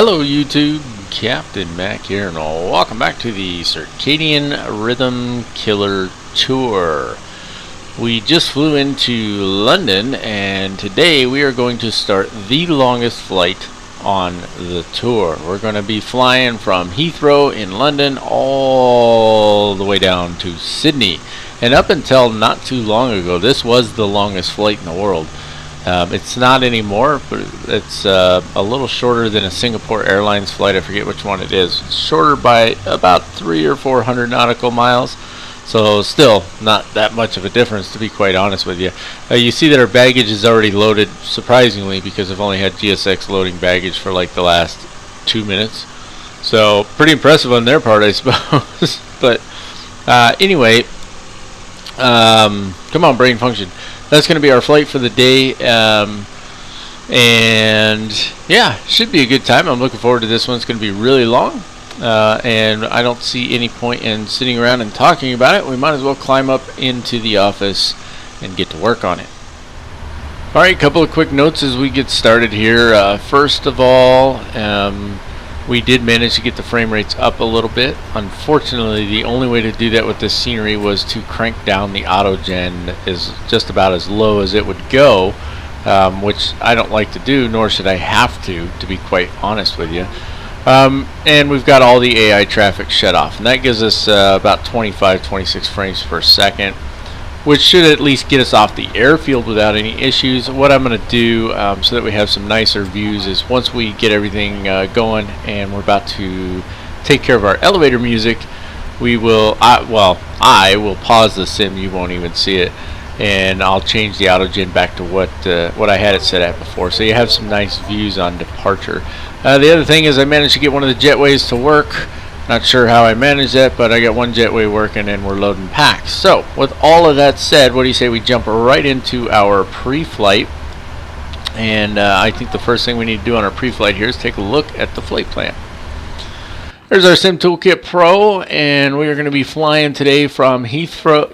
Hello YouTube, Captain Mac here, and welcome back to the Circadian Rhythm Killer Tour. We just flew into London, and today we are going to start the longest flight on the tour. We're going to be flying from Heathrow in London all the way down to Sydney. And up until not too long ago, this was the longest flight in the world. It's not anymore, but it's a little shorter than a Singapore Airlines flight. I forget which one it is. It's shorter by about 300 or 400 nautical miles. So still not that much of a difference, to be quite honest with you. You see that our baggage is already loaded, surprisingly, because I've only had GSX loading baggage for like the last 2 minutes. So pretty impressive on their part, I suppose. But anyway, come on, brain function. That's going to be our flight for the day, and yeah, should be a good time. I'm looking forward to this one. It's going to be really long, and I don't see any point in sitting around and talking about it. We might as well climb up into the office and get to work on it. Alright, a couple of quick notes as we get started here. First of all, we did manage to get the frame rates up a little bit. Unfortunately, the only way to do that with this scenery was to crank down the auto gen is just about as low as it would go, which I don't like to do, nor should I have to be quite honest with you. And we've got all the AI traffic shut off, and that gives us about 25-26 frames per second, which should at least get us off the airfield without any issues. What I'm going to do so that we have some nicer views is once we get everything going and we're about to take care of our elevator music, we will, I will pause the sim, you won't even see it, and I'll change the auto gen back to what I had it set at before, so you have some nice views on departure. The other thing is I managed to get one of the jetways to work. Not sure how I managed that, but I got one jetway working and we're loading packs. So, with all of that said, what do you say we jump right into our pre-flight? And I think the first thing we need to do on our pre-flight here is take a look at the flight plan. There's our Sim Toolkit Pro, and we are going to be flying today from Heathrow.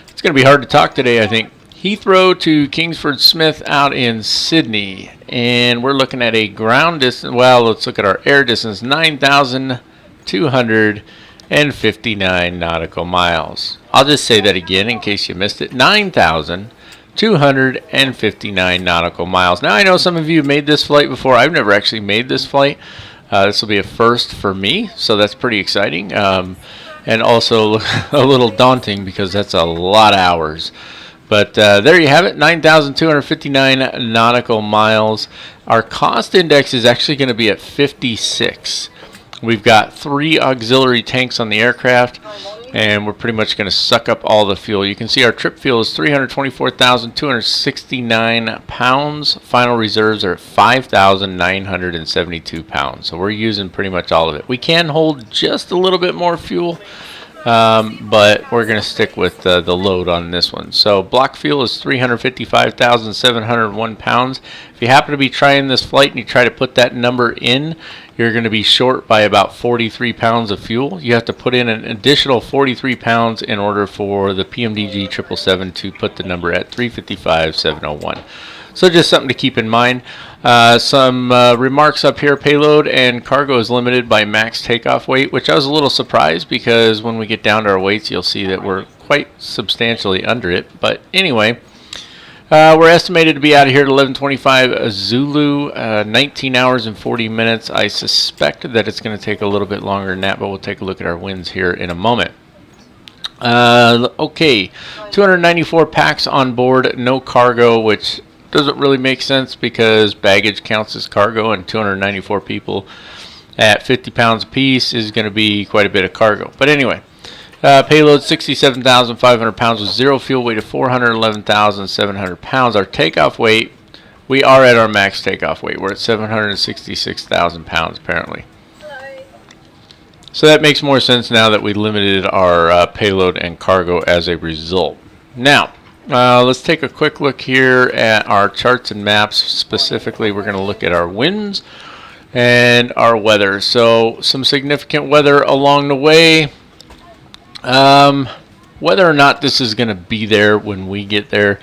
It's going to be hard to talk today, I think. Heathrow to Kingsford Smith out in Sydney, and we're looking at a ground distance, well, let's look at our air distance, 9,259 nautical miles. I'll just say that again in case you missed it, 9,259 nautical miles. Now I know some of you made this flight before. I've never actually made this flight. This will be a first for me, so that's pretty exciting, and also a little daunting because that's a lot of hours. But there you have it, 9,259 nautical miles. Our cost index is actually going to be at 56. We've got 3 auxiliary tanks on the aircraft, and we're pretty much going to suck up all the fuel. You can see our trip fuel is 324,269 pounds. Final reserves are at 5,972 pounds. So we're using pretty much all of it. We can hold just a little bit more fuel, but we're going to stick with the load on this one. So block fuel is 355,701 pounds. If you happen to be trying this flight and you try to put that number in, you're going to be short by about 43 pounds of fuel. You have to put in an additional 43 pounds in order for the PMDG 777 to put the number at 355,701. So just something to keep in mind. Some remarks up here. Payload and cargo is limited by max takeoff weight, which I was a little surprised because when we get down to our weights, you'll see that we're quite substantially under it. But anyway, we're estimated to be out of here at 11:25 Zulu, 19 hours and 40 minutes. I suspect that it's going to take a little bit longer than that, but we'll take a look at our winds here in a moment. Okay, 294 packs on board, no cargo, which doesn't really make sense because baggage counts as cargo, and 294 people at 50 pounds apiece is going to be quite a bit of cargo. But anyway, payload 67,500 pounds with zero fuel weight of 411,700 pounds. Our takeoff weight, we are at our max takeoff weight. We're at 766,000 pounds apparently. So that makes more sense now that we limited our payload and cargo as a result. Now, let's take a quick look here at our charts and maps. Specifically, we're going to look at our winds and our weather. So some significant weather along the way. Whether or not this is going to be there when we get there,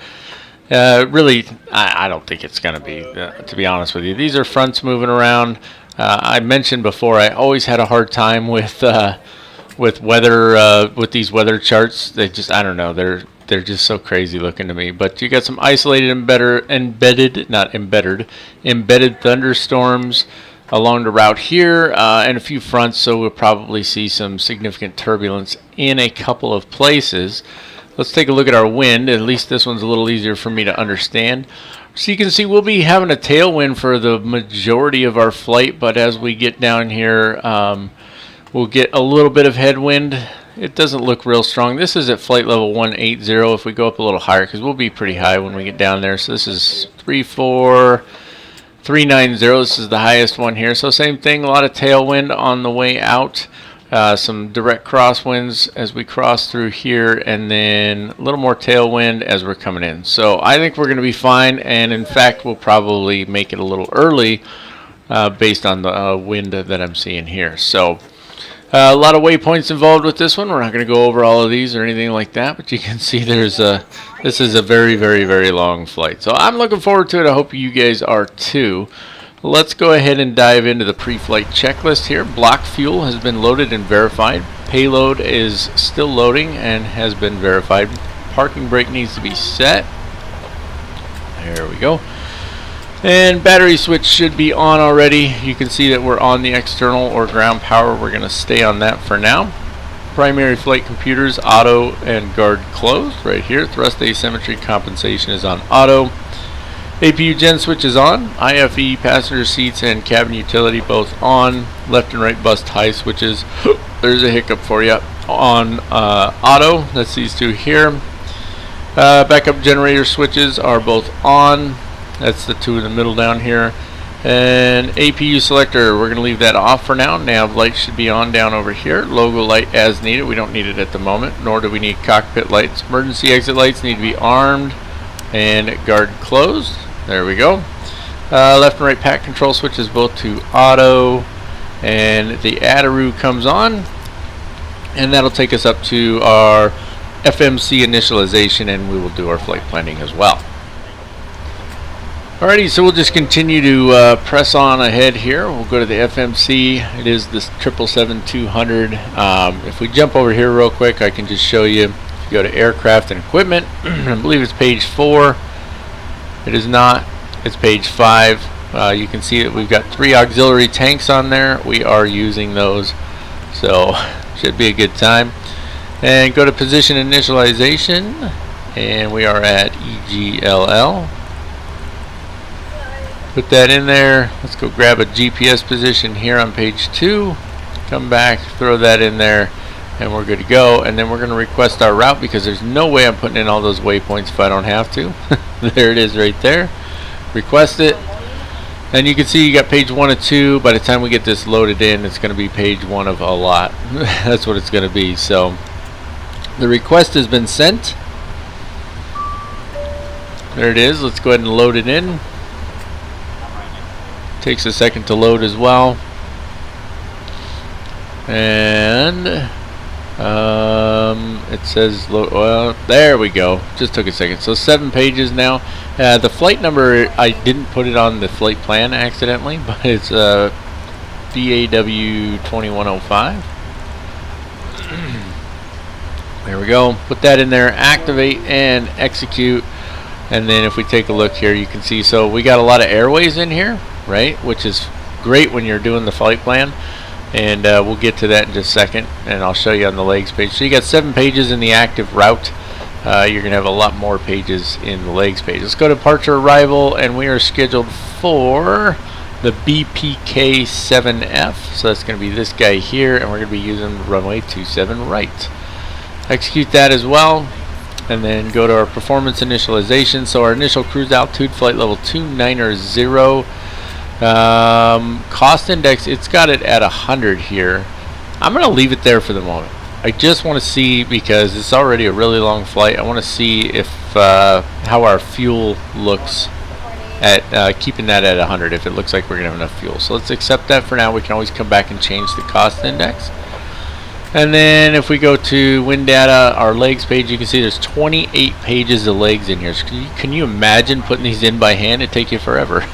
Really, I don't think it's going to be, to be honest with you. These are fronts moving around. I mentioned before, I always had a hard time with weather, with these weather charts. They just, I don't know, they're just so crazy looking to me. But you got some isolated embedded thunderstorms along the route here, and a few fronts, so we'll probably see some significant turbulence in a couple of places. Let's take a look at our wind. At least this one's a little easier for me to understand. So you can see we'll be having a tailwind for the majority of our flight, but as we get down here, we'll get a little bit of headwind. It doesn't look real strong. This is at flight level 180. If we go up a little higher, because we'll be pretty high when we get down there. So this is 390. This is the highest one here. So same thing, a lot of tailwind on the way out. Some direct crosswinds as we cross through here, and then a little more tailwind as we're coming in. So I think we're going to be fine, and in fact we'll probably make it a little early based on the wind that I'm seeing here. So a lot of waypoints involved with this one. We're not going to go over all of these or anything like that, but you can see this is a very, very, very long flight. So I'm looking forward to it. I hope you guys are too. Let's go ahead and dive into the pre-flight checklist here. Block fuel has been loaded and verified. Payload is still loading and has been verified. Parking brake needs to be set. There we go. And battery switch should be on already. You can see that we're on the external or ground power. We're going to stay on that for now. Primary flight computers, auto and guard closed right here. Thrust asymmetry compensation is on auto. APU gen switch is on. IFE, passenger seats, and cabin utility both on. Left and right bus high switches. There's a hiccup for you. On auto, that's these two here. Backup generator switches are both on. That's the two in the middle down here. And APU selector, we're going to leave that off for now. Nav light should be on down over here. Logo light as needed. We don't need it at the moment, nor do we need cockpit lights. Emergency exit lights need to be armed and guard closed. There we go. Left and right pack control switches both to auto, and the Aorous comes on, and that'll take us up to our FMC initialization, and we will do our flight planning as well. Alrighty, so we'll just continue to press on ahead here. We'll go to the FMC. It is this 777-200. If we jump over here real quick, I can just show you. If you go to aircraft and equipment, I believe it's page 4. It is not. It's page 5. You can see that we've got 3 auxiliary tanks on there. We are using those, so should be a good time. And go to position initialization, and we are at EGLL. Put that in there. Let's go grab a GPS position here on page 2. Come back, throw that in there, and we're good to go. And then we're going to request our route, because there's no way I'm putting in all those waypoints if I don't have to. There it is right there. Request it. And you can see you got page 1 of 2. By the time we get this loaded in, it's going to be page 1 of a lot. That's what it's going to be. So the request has been sent. There it is. Let's go ahead and load it in. Takes a second to load as well. And it says well, there we go. Just took a second. So 7 pages now. The flight number, I didn't put it on the flight plan accidentally, but it's BAW2105. There we go. Put that in there. Activate and execute. And then if we take a look here, you can see, so we got a lot of airways in here, right, which is great when you're doing the flight plan. And we'll get to that in just a second, and I'll show you on the legs page. So you got 7 pages in the active route. You're going to have a lot more pages in the legs page. Let's go to departure arrival, and we are scheduled for the BPK7F. So that's going to be this guy here, and we're going to be using runway 27 right. Execute that as well, and then go to our performance initialization. So our initial cruise altitude, flight level 290. Cost index, it's got it at 100 here. I'm going to leave it there for the moment. I just want to see, because it's already a really long flight, I want to see if how our fuel looks at keeping that at 100, if it looks like we're going to have enough fuel. So let's accept that for now. We can always come back and change the cost index. And then if we go to WinData, our legs page, you can see there's 28 pages of legs in here. So can you imagine putting these in by hand? It'd take you forever.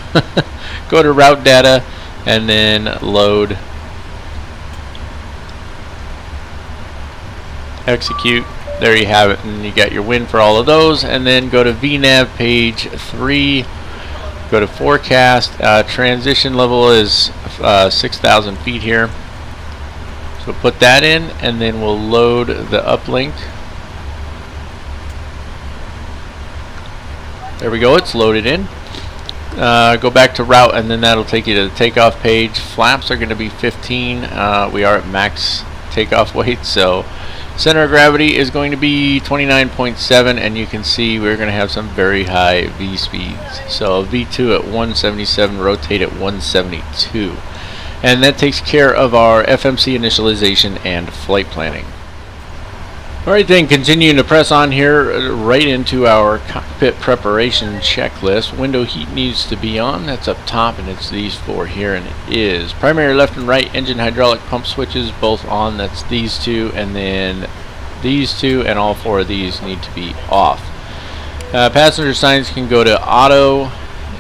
Go to route data and then load, execute. There you have it, and you got your win for all of those. And then go to VNAV page 3, go to forecast. Transition level is 6,000 feet here. So put that in, and then we'll load the uplink. There we go, it's loaded in. Go back to route, and then that'll take you to the takeoff page. Flaps are going to be 15. We are at max takeoff weight, so center of gravity is going to be 29.7, and you can see we're going to have some very high V speeds. So V2 at 177, rotate at 172. And that takes care of our FMC initialization and flight planning. Alright then, continuing to press on here right into our cockpit preparation checklist. Window heat needs to be on, that's up top, and it's these four here, and it is. Primary left and right engine hydraulic pump switches both on, that's these two, and then these two, and all four of these need to be off. Passenger signs can go to auto,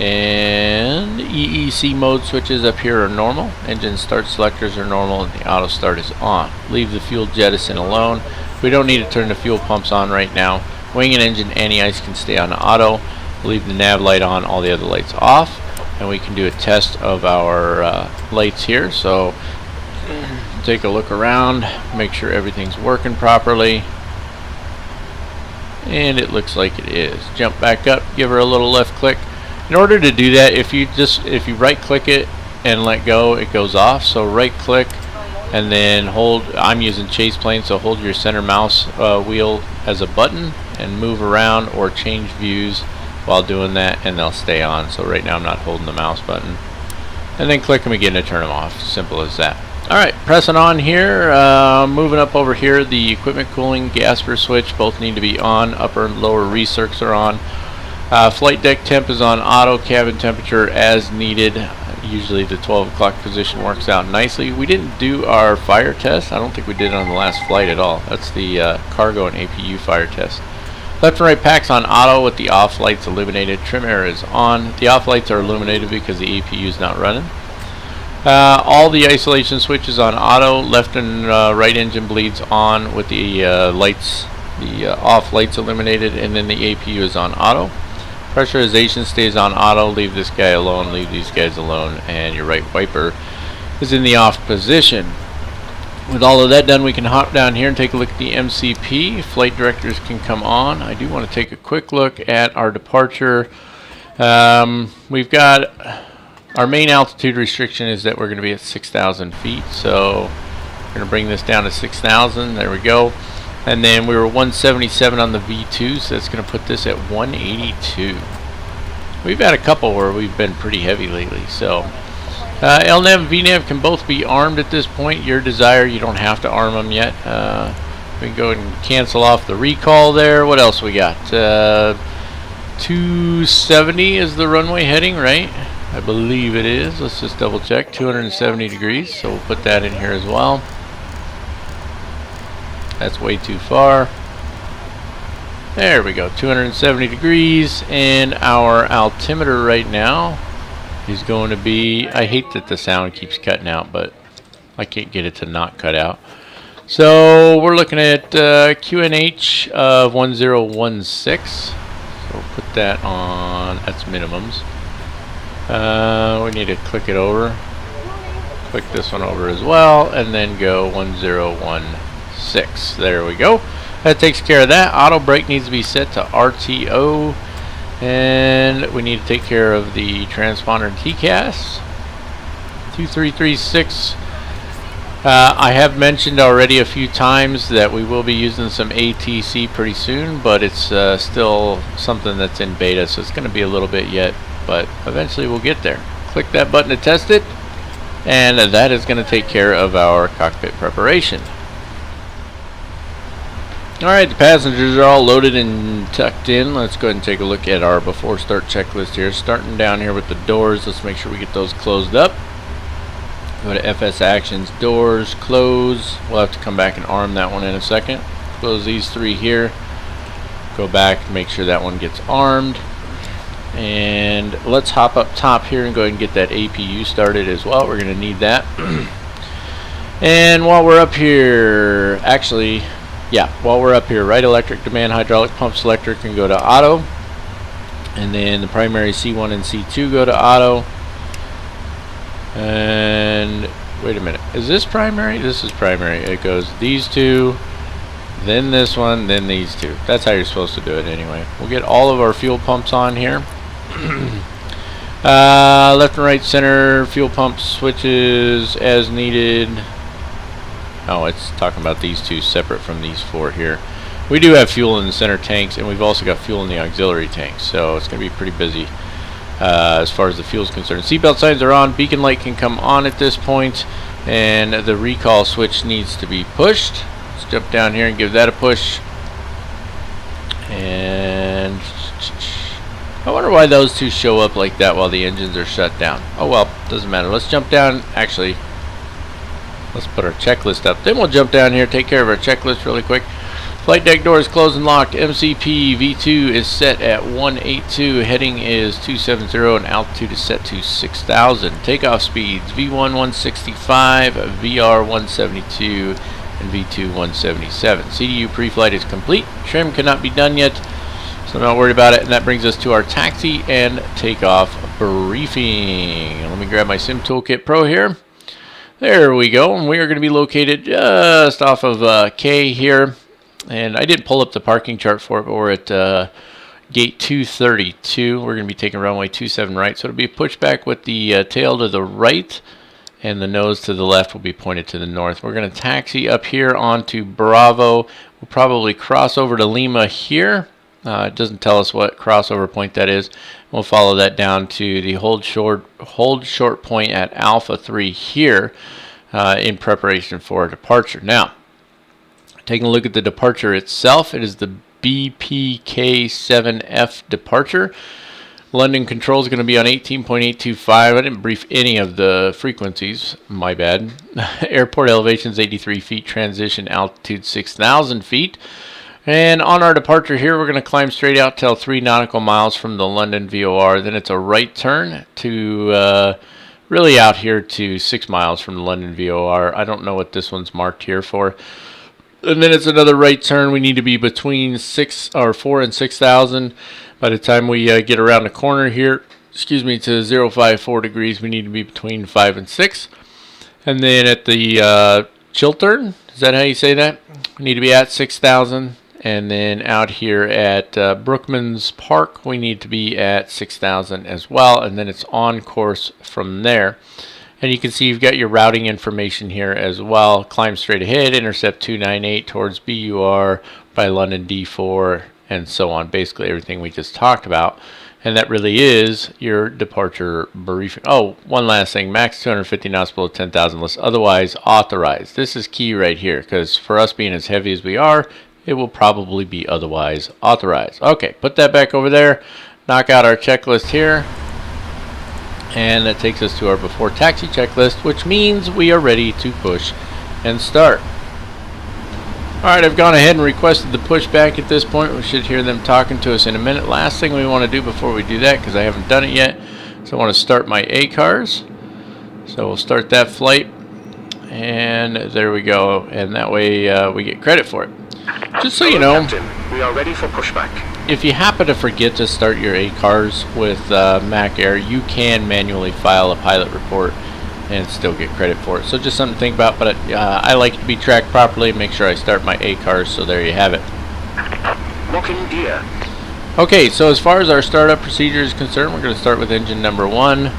and EEC mode switches up here are normal. Engine start selectors are normal, and the auto start is on. Leave the fuel jettison alone. We don't need to turn the fuel pumps on right now. Wing and engine anti-ice can stay on auto. Leave the nav light on, all the other lights off, and we can do a test of our lights here. So take a look around, make sure everything's working properly, and it looks like it is. Jump back up, give her a little left click. In order to do that, if you right click it and let go, it goes off. So right click and then hold, I'm using chase plane, so hold your center mouse wheel as a button and move around or change views while doing that, and they'll stay on. So right now I'm not holding the mouse button. And then click them again to turn them off. Simple as that. Alright, pressing on here, moving up over here, the equipment cooling, Gasper switch, both need to be on. Upper and lower recircs are on. Flight deck temp is on auto, cabin temperature as needed. Usually the 12 o'clock position works out nicely. We didn't do our fire test. I don't think we did it on the last flight at all. That's the cargo and APU fire test. Left and right packs on auto with the off lights illuminated. Trim air is on. The off lights are illuminated because the APU is not running. All the isolation switches on auto. Left and right engine bleeds on with the lights, the off lights illuminated, and then the APU is on auto. Pressurization stays on auto. Leave this guy alone, leave these guys alone, and your right wiper is in the off position. With all of that done, we can hop down here and take a look at the MCP. Flight directors can come on. I do want to take a quick look at our departure. We've got our main altitude restriction is that we're going to be at 6,000 feet, so we're going to bring this down to 6,000. There we go. And then we were 177 on the V2, so that's going to put this at 182. We've had a couple where we've been pretty heavy lately. So LNAV and VNAV can both be armed at this point. Your desire, you don't have to arm them yet. We can go ahead and cancel off the recall there. What else we got? 270 is the runway heading, right? I believe it is. Let's just double check. 270 degrees, so we'll put that in here as well. That's way too far. There we go, 270 degrees, and our altimeter right now is going to be, I hate that the sound keeps cutting out, but I can't get it to not cut out. So we're looking at QNH of 1016. So we'll put that on, that's minimums. We need to click it over. Click this one over as well, and then go 1016. There we go. That takes care of that. Auto brake needs to be set to RTO, and we need to take care of the transponder and TCAS. 2336. I have mentioned already a few times that we will be using some ATC pretty soon, but it's still something that's in beta, so it's going to be a little bit yet, but eventually we'll get there. Click that button to test it, and that is going to take care of our cockpit preparation. Alright, the passengers are all loaded and tucked in. Let's go ahead and take a look at our before start checklist here. Starting down here with the doors, let's make sure we get those closed up. Go to FS Actions, Doors, Close. We'll have to come back and arm that one in a second. Close these three here. Go back, make sure that one gets armed. And let's hop up top here and go ahead and get that APU started as well. We're going to need that. And while we're up here, actually, yeah, while we're up here, right electric demand hydraulic pump selector can go to auto. And then the primary C1 and C2 go to auto. And wait a minute, is this primary? This is primary. It goes these two, then this one, then these two. That's how you're supposed to do it anyway. We'll get all of our fuel pumps on here. Left and right center fuel pump switches as needed. Oh, it's talking about these two separate from these four here. We do have fuel in the center tanks, and we've also got fuel in the auxiliary tanks, so it's going to be pretty busy as far as the fuel is concerned. Seatbelt signs are on. Beacon light can come on at this point, and the recall switch needs to be pushed. Let's jump down here and give that a push. And I wonder why those two show up like that while the engines are shut down. Oh well, doesn't matter. Let's jump down. Actually, let's put our checklist up. Then we'll jump down here, take care of our checklist really quick. Flight deck door is closed and locked. MCP V2 is set at 182. Heading is 270 and altitude is set to 6,000. Takeoff speeds V1 165, VR 172, and V2 177. CDU pre-flight is complete. Trim cannot be done yet, so I'm not worried about it. And that brings us to our taxi and takeoff briefing. Let me grab my Sim Toolkit Pro here. There we go. And we are going to be located just off of K here. And I did pull up the parking chart for it, but we're at gate 232. We're going to be taking runway 27 right. So it'll be a pushback with the tail to the right, and the nose to the left will be pointed to the north. We're going to taxi up here onto Bravo. We'll probably cross over to Lima here. It doesn't tell us what crossover point that is. We'll follow that down to the hold short point at Alpha 3 here in preparation for departure. Now, taking a look at the departure itself, it is the BPK7F departure. London control is going to be on 18.825. I didn't brief any of the frequencies. My bad. Airport elevation is 83 feet. Transition altitude 6,000 feet. And on our departure here, we're going to climb straight out till 3 nautical miles from the London VOR. Then it's a right turn to really out here to 6 miles from the London VOR. I don't know what this one's marked here for. And then it's another right turn. We need to be between 4 and 6,000. By the time we get around the corner here, to 054 degrees, we need to be between 5 and 6. And then at the Chiltern, is that how you say that? We need to be at 6,000. And then out here at Brookman's Park, we need to be at 6,000 as well. And then it's on course from there. And you can see you've got your routing information here as well. Climb straight ahead, intercept 298 towards BUR by London D4, and so on. Basically everything we just talked about. And that really is your departure briefing. Oh, one last thing. Max 250 knots below 10,000 unless otherwise authorized. This is key right here, because for us being as heavy as we are, it will probably be otherwise authorized. Okay, put that back over there. Knock out our checklist here. And that takes us to our before taxi checklist, which means we are ready to push and start. Alright, I've gone ahead and requested the pushback at this point. We should hear them talking to us in a minute. Last thing we want to do before we do that, because I haven't done it yet, so I want to start my ACARS. So we'll start that flight. And there we go. And that way we get credit for it. Just so you know, Captain, we are ready for pushback. If you happen to forget to start your ACARS with Mac Air, you can manually file a pilot report and still get credit for it. So just something to think about, but I like to be tracked properly and make sure I start my ACARS, so there you have it. Locking gear. Okay, so as far as our startup procedure is concerned, we're going to start with engine number 1.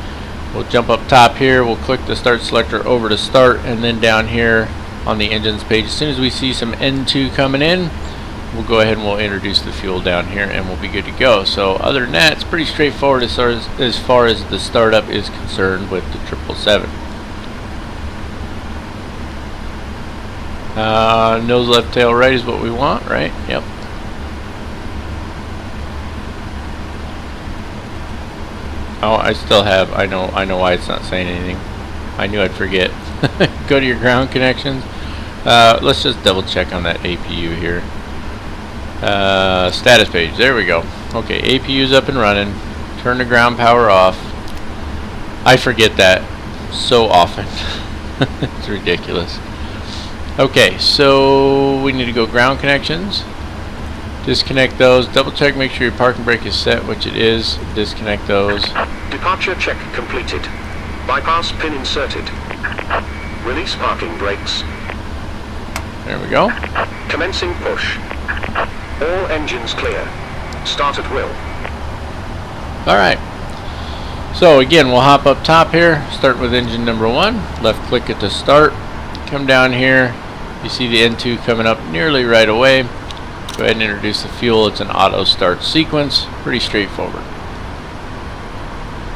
We'll jump up top here, we'll click the start selector over to start, and then down here on the engines page, as soon as we see some N2 coming in, we'll go ahead and we'll introduce the fuel down here and we'll be good to go. So other than that, it's pretty straightforward as far as the startup is concerned with the 777. Nose left, tail right is what we want, right? Yep. Oh, I still have, I know why it's not saying anything. I knew I'd forget. Go to your ground connections. Let's just double check on that APU here. Status page, there we go. Okay, APU's up and running. Turn the ground power off. I forget that so often. It's ridiculous. Okay, so we need to go ground connections. Disconnect those. Double check, make sure your parking brake is set, which it is. Disconnect those. Departure check completed. Bypass pin inserted. Release parking brakes. There we go. Commencing push. All engines clear. Start at will. Alright. So again, we'll hop up top here. Start with engine number 1. Left click it to start. Come down here. You see the N2 coming up nearly right away. Go ahead and introduce the fuel. It's an auto start sequence. Pretty straightforward.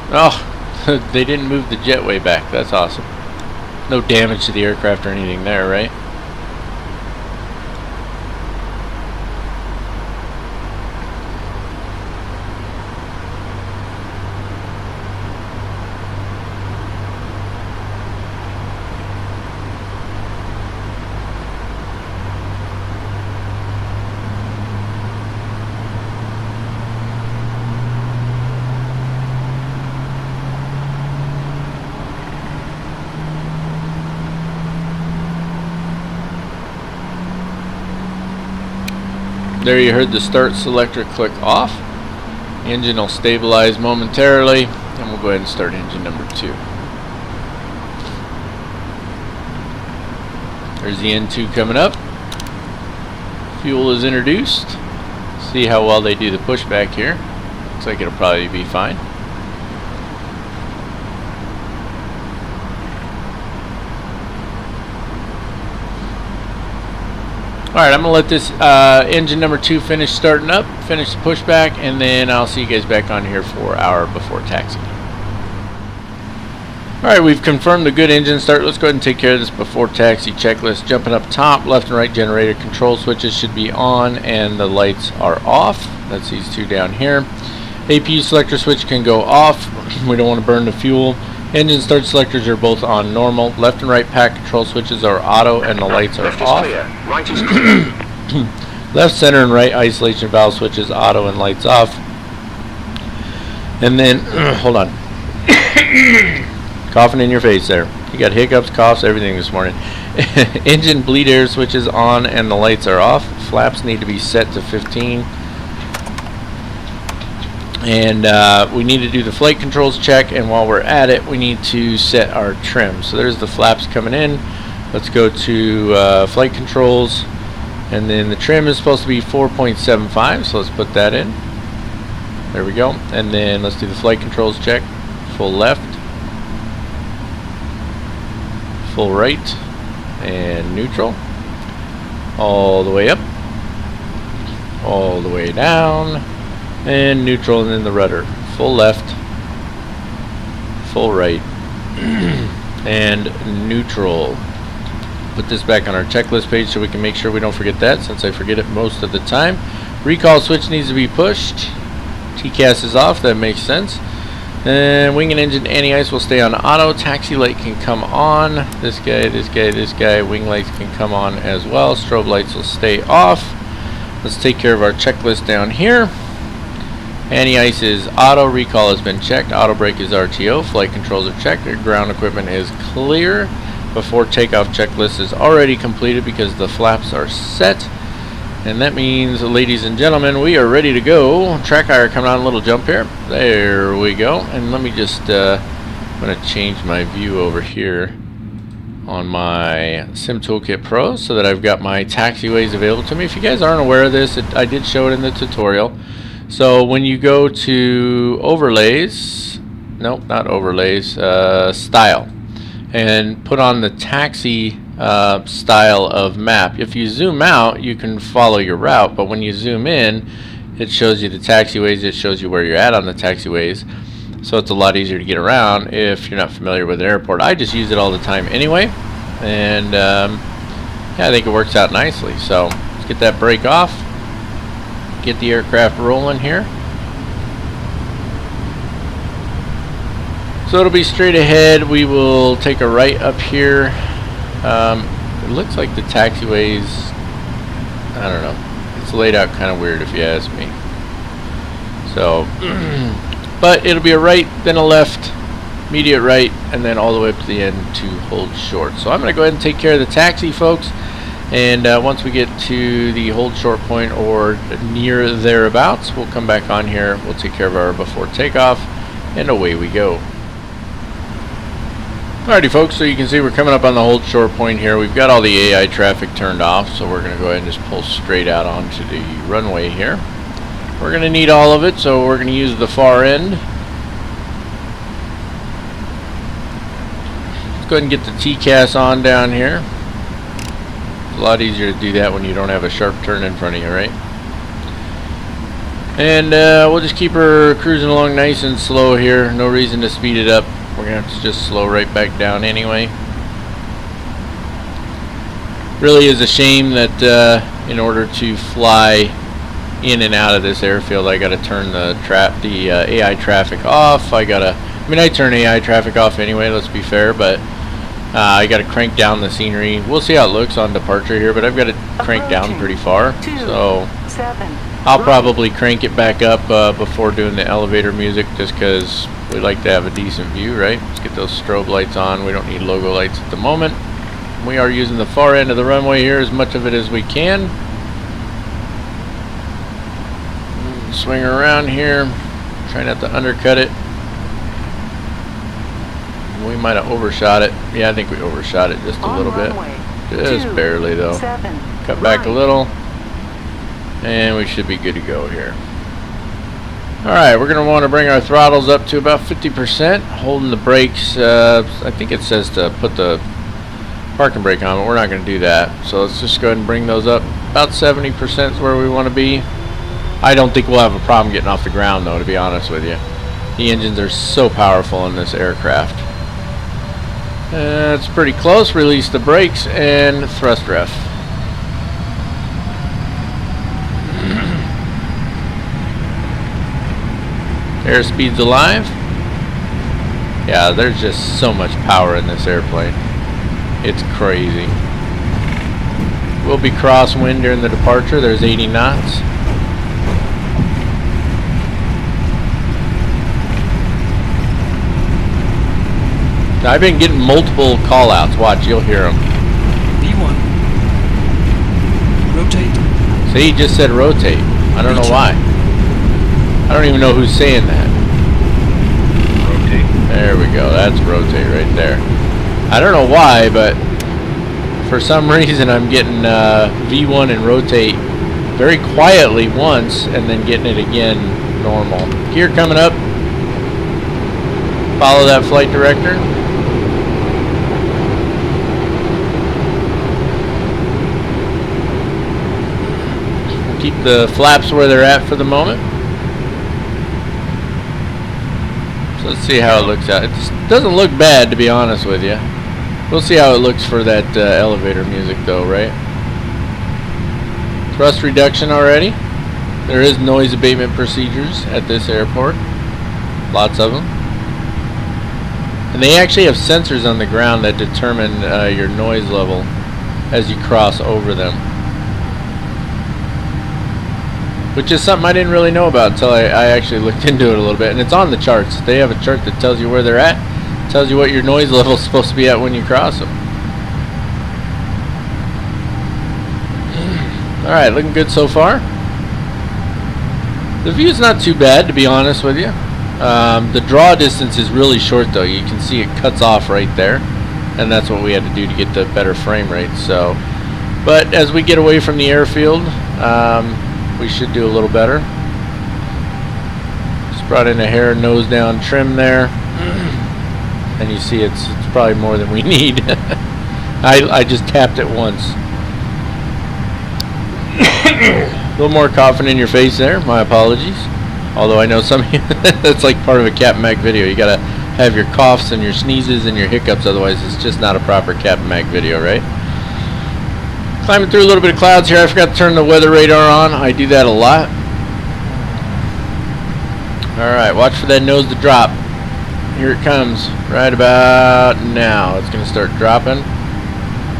Oh, they didn't move the jetway back. That's awesome. No damage to the aircraft or anything there, right? There you heard the start selector click off. The engine will stabilize momentarily, and we'll go ahead and start engine number 2. There's the N2 coming up. Fuel is introduced. See how well they do the pushback here. Looks like it'll probably be fine. Alright, I'm going to let this engine number 2 finish starting up, finish the pushback, and then I'll see you guys back on here for our before taxi. Alright, we've confirmed the good engine start. Let's go ahead and take care of this before taxi checklist. Jumping up top, left and right generator control switches should be on and the lights are off. That's these 2 down here. APU selector switch can go off. We don't want to burn the fuel. Engine start selectors are both on normal. Left and right pack control switches are auto and the lights are off. Right is clear. Left, center, and right isolation valve switches auto and lights off. And then, hold on. Coughing in your face there. You got hiccups, coughs, everything this morning. Engine bleed air switches on and the lights are off. Flaps need to be set to 15. And we need to do the flight controls check, and while we're at it, we need to set our trim. So there's the flaps coming in. Let's go to flight controls, and then the trim is supposed to be 4.75, so let's put that in. There we go. And then let's do the flight controls check. Full left, full right, and neutral. All the way up, all the way down, and neutral, and then the rudder. Full left, full right, and neutral. Put this back on our checklist page so we can make sure we don't forget that, since I forget it most of the time. Recall switch needs to be pushed. TCAS is off, that makes sense. And wing and engine anti-ice will stay on auto. Taxi light can come on. This guy, this guy, this guy. Wing lights can come on as well. Strobe lights will stay off. Let's take care of our checklist down here. Anti-ice is auto. Recall has been checked. Auto brake is RTO. Flight controls are checked. Ground equipment is clear. Before takeoff checklist is already completed because the flaps are set. And that means, ladies and gentlemen, we are ready to go. Track IR coming on a little jump here. There we go. And let me just, I'm going to change my view over here on my Sim Toolkit Pro so that I've got my taxiways available to me. If you guys aren't aware of this, I did show it in the tutorial. So when you go to overlays, nope, not overlays, style, and put on the taxi style of map. If you zoom out, you can follow your route, but when you zoom in, it shows you the taxiways, it shows you where you're at on the taxiways, so it's a lot easier to get around if you're not familiar with an airport. I just use it all the time anyway, and yeah, I think it works out nicely. So let's get that brake off, get the aircraft rolling here. So it'll be straight ahead. We will take a right up here. It looks like the taxiway's, I don't know, it's laid out kind of weird if you ask me. So, but it'll be a right, then a left, immediate right, and then all the way up to the end to hold short. So I'm going to go ahead and take care of the taxi, folks. And once we get to the hold short point or near thereabouts, we'll come back on here. We'll take care of our before takeoff, and away we go. Alrighty, folks, so you can see we're coming up on the hold short point here. We've got all the AI traffic turned off, so we're going to go ahead and just pull straight out onto the runway here. We're going to need all of it, so we're going to use the far end. Let's go ahead and get the TCAS on down here. It's a lot easier to do that when you don't have a sharp turn in front of you, right? And we'll just keep her cruising along nice and slow here. No reason to speed it up. We're going to have to just slow right back down anyway. Really is a shame that in order to fly in and out of this airfield, I got to turn the AI traffic off. I turn AI traffic off anyway, let's be fair, but I got to crank down the scenery. We'll see how it looks on departure here, but I've got to crank down pretty far. So I'll probably crank it back up before doing the elevator music, just because we like to have a decent view, right? Let's get those strobe lights on. We don't need logo lights at the moment. We are using the far end of the runway here, as much of it as we can. Swing her around here. Try not to undercut it. We might have overshot it. Yeah, I think we overshot it just a little bit. Just barely, though. Cut back a little. And we should be good to go here. Alright, we're going to want to bring our throttles up to about 50%, holding the brakes. I think it says to put the parking brake on, but we're not going to do that. So let's just go ahead and bring those up. About 70% is where we want to be. I don't think we'll have a problem getting off the ground, though, to be honest with you. The engines are so powerful in this aircraft. It's pretty close. Release the brakes and thrust ref. Airspeed's alive. Yeah, there's just so much power in this airplane. It's crazy. We'll be crosswind during the departure. There's 80 knots. Now, I've been getting multiple call-outs. Watch, you'll hear them. V1. Rotate. See, he just said rotate. I don't know why. I don't even know who's saying that. Rotate. There we go. That's rotate right there. I don't know why, but for some reason I'm getting V1 and rotate very quietly once and then getting it again normal. Gear coming up. Follow that flight director. Keep the flaps where they're at for the moment. So let's see how it looks out. It just doesn't look bad, to be honest with you. We'll see how it looks for that elevator music, though, right? Thrust reduction already. There is noise abatement procedures at this airport. Lots of them. And they actually have sensors on the ground that determine your noise level as you cross over them. Which is something I didn't really know about until I actually looked into it a little bit. And it's on the charts. They have a chart that tells you where they're at. Tells you what your noise level is supposed to be at when you cross them. Alright, looking good so far. The view's not too bad, to be honest with you. The draw distance is really short, though. You can see it cuts off right there. And that's what we had to do to get the better frame rate. So, but as we get away from the airfield, we should do a little better. Just brought in a hair nose down trim there, and you see it's probably more than we need. I just tapped it once. A little more coughing in your face there. My apologies. Although I know some of you that's like part of a Captain Mac video. You gotta have your coughs and your sneezes and your hiccups, otherwise it's just not a proper Captain Mac video, right? Climbing through a little bit of clouds here. I forgot to turn the weather radar on. I do that a lot. Alright, watch for that nose to drop. here it comes. Right about now. It's going to start dropping.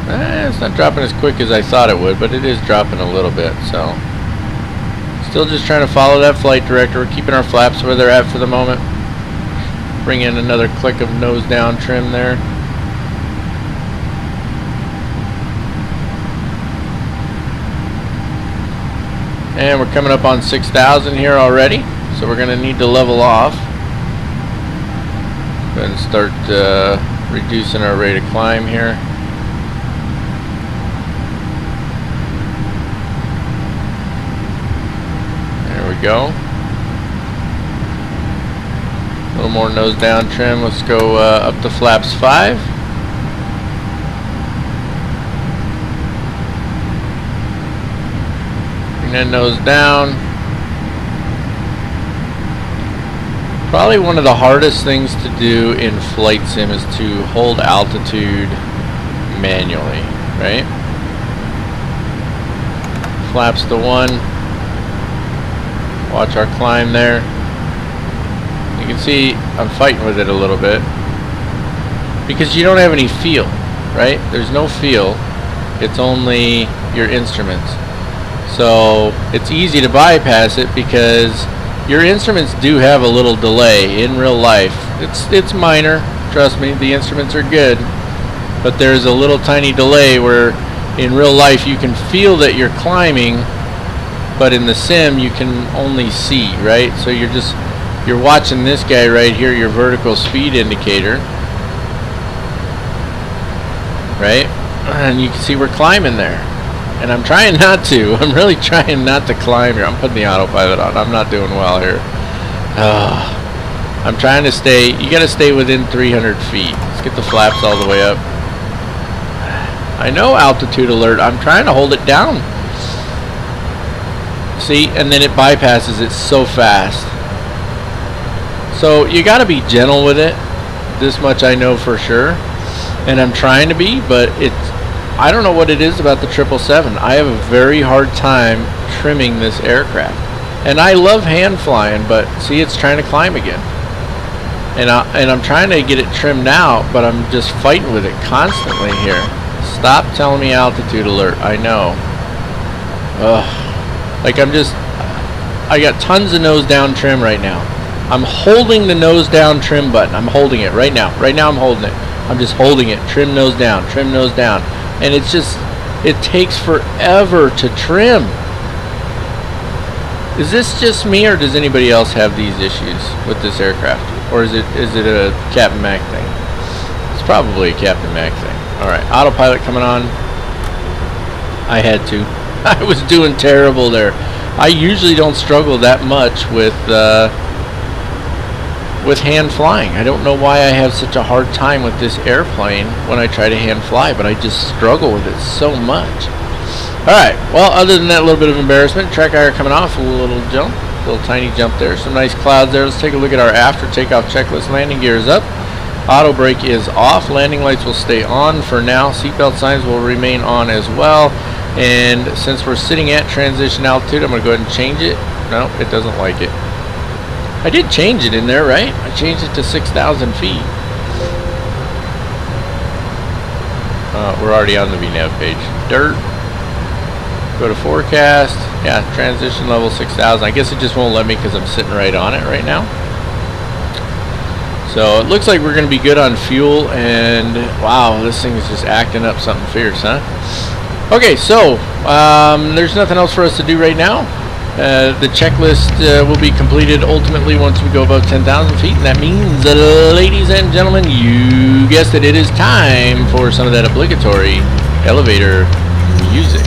It's not dropping as quick as I thought it would, but it is dropping a little bit. So, still just trying to follow that flight director. We're keeping our flaps where they're at for the moment. Bring in another click of nose down trim there. And we're coming up on 6,000 here already, so we're going to need to level off. Go ahead and start reducing our rate of climb here. There we go. A little more nose down trim. Let's go up to flaps 5. And then nose down. Probably one of the hardest things to do in flight sim is to hold altitude manually, right? Flaps to 1. Watch our climb there. You can see I'm fighting with it a little bit because you don't have any feel, right? There's no feel. It's only your instruments. So it's easy to bypass it because your instruments do have a little delay in real life. It's minor, trust me, the instruments are good, but there's a little tiny delay where in real life you can feel that you're climbing, but in the sim you can only see, right? So you're watching this guy right here, your vertical speed indicator, right? And you can see we're climbing there. And I'm trying not to. I'm really trying not to climb here. I'm putting the autopilot on. I'm not doing well here. I'm trying to stay. You got to stay within 300 feet. Let's get the flaps all the way up. I know altitude alert. I'm trying to hold it down. See? And then it bypasses it so fast. So you got to be gentle with it. This much I know for sure. And I'm trying to be, but I don't know what it is about the 777. I have a very hard time trimming this aircraft. And I love hand flying, but see, it's trying to climb again. And I'm trying to get it trimmed out, but I'm just fighting with it constantly here. Stop telling me altitude alert. I know. Like I got tons of nose down trim right now. I'm holding the nose down trim button. I'm holding it right now. Right now I'm holding it. I'm just holding it. Trim nose down. Trim nose down. And it takes forever to trim. Is this just me, or does anybody else have these issues with this aircraft? Or is it a Captain Mac thing? It's probably a Captain Mac thing. Alright, autopilot coming on. I had to. I was doing terrible there. I usually don't struggle that much with hand flying. I don't know why I have such a hard time with this airplane when I try to hand fly, but I just struggle with it so much. Alright, well, other than that little bit of embarrassment, track IR coming off, a little jump, a little tiny jump there, some nice clouds there. Let's take a look at our after takeoff checklist. Landing gear is up, auto brake is off, landing lights will stay on for now, seatbelt signs will remain on as well, and since we're sitting at transition altitude, I'm going to go ahead and change it. No, it doesn't like it. I did change it in there, right? I changed it to 6,000 feet. We're already on the VNAV page. Dirt. Go to forecast. Yeah, transition level 6,000. I guess it just won't let me because I'm sitting right on it right now. So it looks like we're going to be good on fuel. And wow, this thing is just acting up something fierce, huh? Okay, so there's nothing else for us to do right now. The checklist will be completed ultimately once we go above 10,000 feet, and that means, ladies and gentlemen, you guessed it, it is time for some of that obligatory elevator music.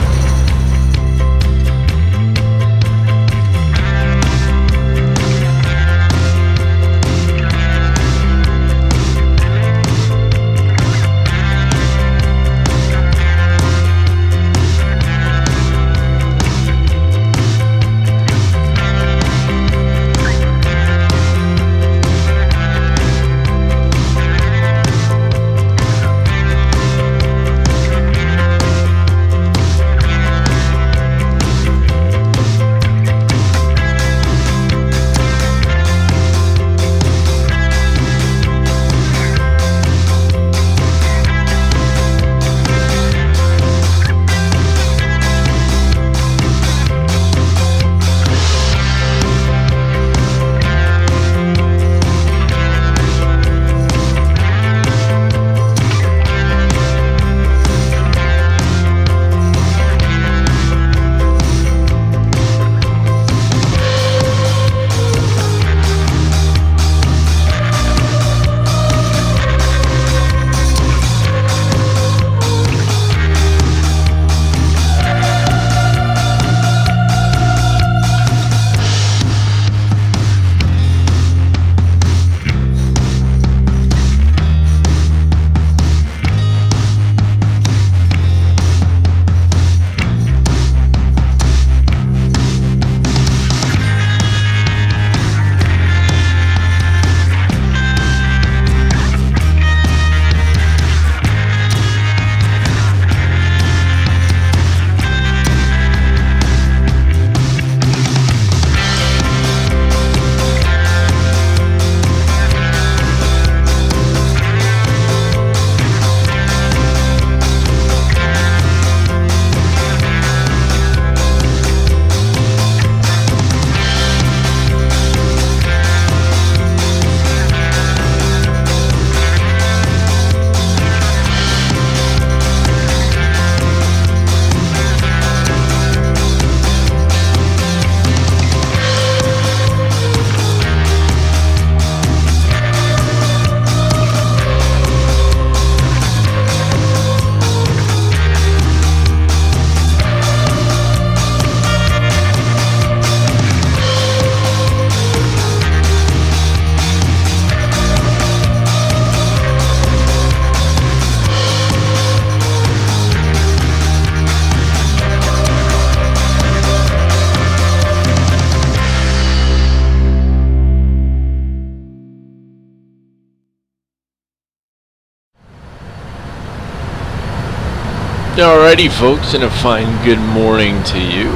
Alrighty folks, and a fine good morning to you.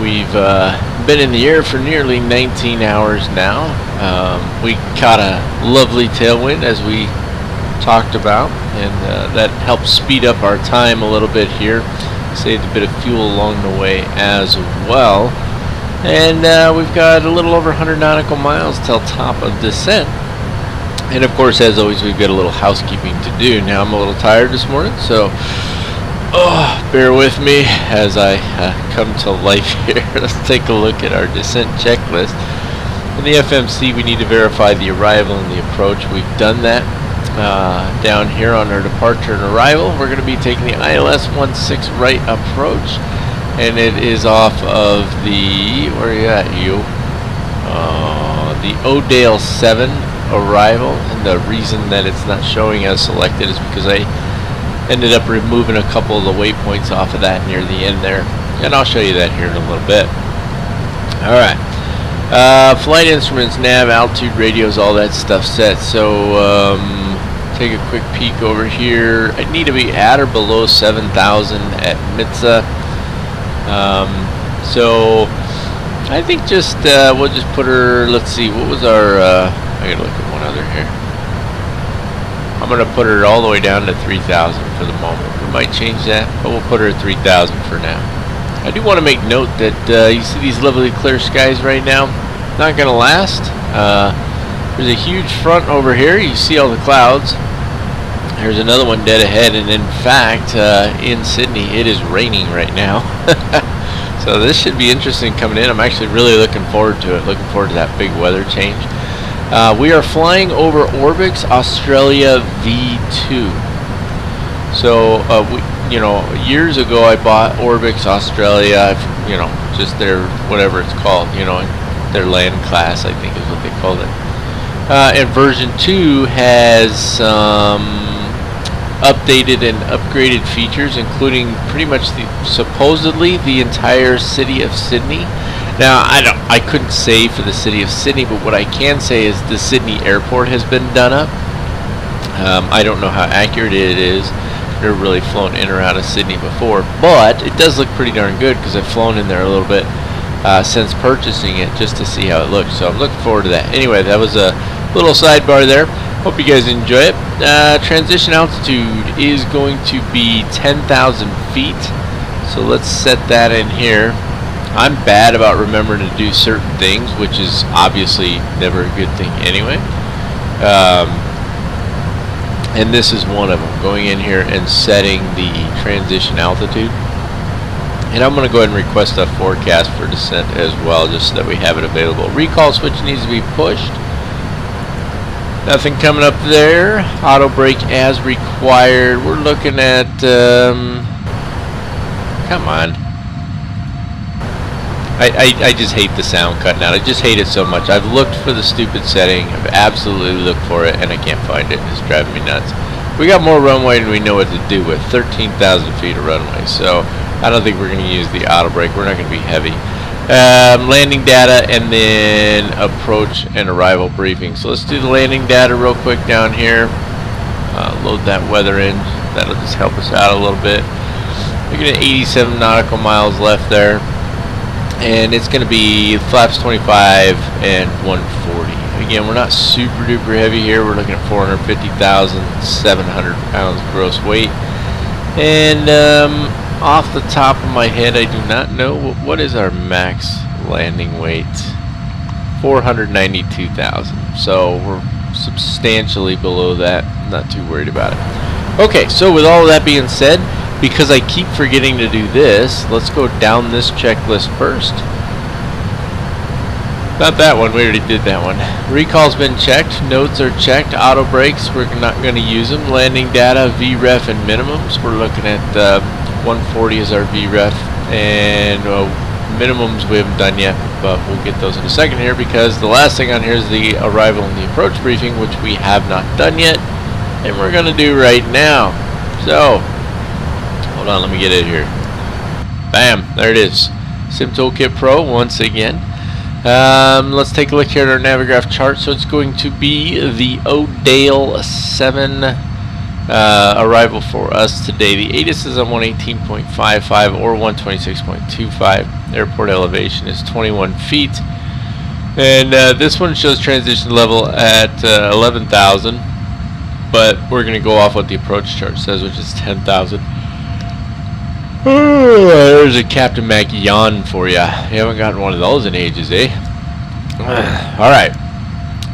We've been in the air for nearly 19 hours now. We caught a lovely tailwind as we talked about, and that helped speed up our time a little bit here. Saved a bit of fuel along the way as well. And we've got a little over 100 nautical miles till top of descent. And of course, as always, we've got a little housekeeping to do. Now I'm a little tired this morning, so bear with me as I come to life here. Let's take a look at our descent checklist. In the FMC, we need to verify the arrival and the approach. We've done that. Down here on our departure and arrival, we're going to be taking the ILS 16 right approach, and it is off of the, where are you at, you? The O'Dale 7 arrival, and the reason that it's not showing as selected is because I ended up removing a couple of the waypoints off of that near the end there, and I'll show you that here in a little bit. Alright, flight instruments, nav, altitude, radios, all that stuff set. So take a quick peek over here. I need to be at or below 7,000 at MITSA. So I think just we'll just put her, let's see, what was our I gotta look at one other here. I'm gonna put her all the way down to 3,000 for the moment. We might change that, but we'll put her at 3,000 for now. I do want to make note that you see these lovely clear skies right now. Not gonna last. There's a huge front over here. You see all the clouds. There's another one dead ahead, and in fact, in Sydney, it is raining right now. So this should be interesting coming in. I'm actually really looking forward to it. Looking forward to that big weather change. We are flying over Orbix, Australia V2. So, years ago I bought Orbix, Australia. Just their whatever it's called. Their land class, I think is what they called it. And version 2 has some updated and upgraded features, including pretty much supposedly the entire city of Sydney. Now I couldn't say for the city of Sydney, but what I can say is the Sydney airport has been done up. I don't know how accurate it is. I've never really flown in or out of Sydney before, but it does look pretty darn good because I've flown in there a little bit since purchasing it just to see how it looks. So I'm looking forward to that. Anyway, that was a little sidebar there. Hope you guys enjoy it. Transition altitude is going to be 10,000 feet. So let's set that in here. I'm bad about remembering to do certain things, which is obviously never a good thing anyway. And this is one of them. Going in here and setting the transition altitude. And I'm going to go ahead and request a forecast for descent as well, just so that we have it available. Recall switch needs to be pushed. Nothing coming up there. Auto brake as required. We're looking at, come on. I just hate the sound cutting out. I just hate it so much. I've looked for the stupid setting. I've absolutely looked for it, and I can't find it. It's driving me nuts. We got more runway than we know what to do with. 13,000 feet of runway. So I don't think we're going to use the auto brake. We're not going to be heavy. Landing data and then approach and arrival briefing. So let's do the landing data real quick down here. Load that weather in. That'll just help us out a little bit. Looking at 87 nautical miles left there. And it's going to be flaps 25 and 140. Again, we're not super duper heavy here. We're looking at 450,700 pounds gross weight. And off the top of my head, I do not know what is our max landing weight. 492,000. So we're substantially below that. Not too worried about it. Okay, so with all of that being said, because I keep forgetting to do this, let's go down this checklist first. Not that one, we already did that one. Recall's been checked, nodes are checked, auto brakes, we're not going to use them. Landing data, VREF and minimums, we're looking at 140 is our VREF, and minimums we haven't done yet, but we'll get those in a second here, because the last thing on here is the arrival and the approach briefing, which we have not done yet, and we're going to do right now. So, hold on, let me get it here. Bam, there it is. SimToolkit Pro once again. Let's take a look here at our Navigraph chart. So it's going to be the O'Dale 7 arrival for us today. The Aorous is on 118.55 or 126.25. Airport elevation is 21 feet. And this one shows transition level at 11,000. But we're going to go off what the approach chart says, which is 10,000. There's a Captain Mac yawn for ya. You haven't gotten one of those in ages, eh? Alright.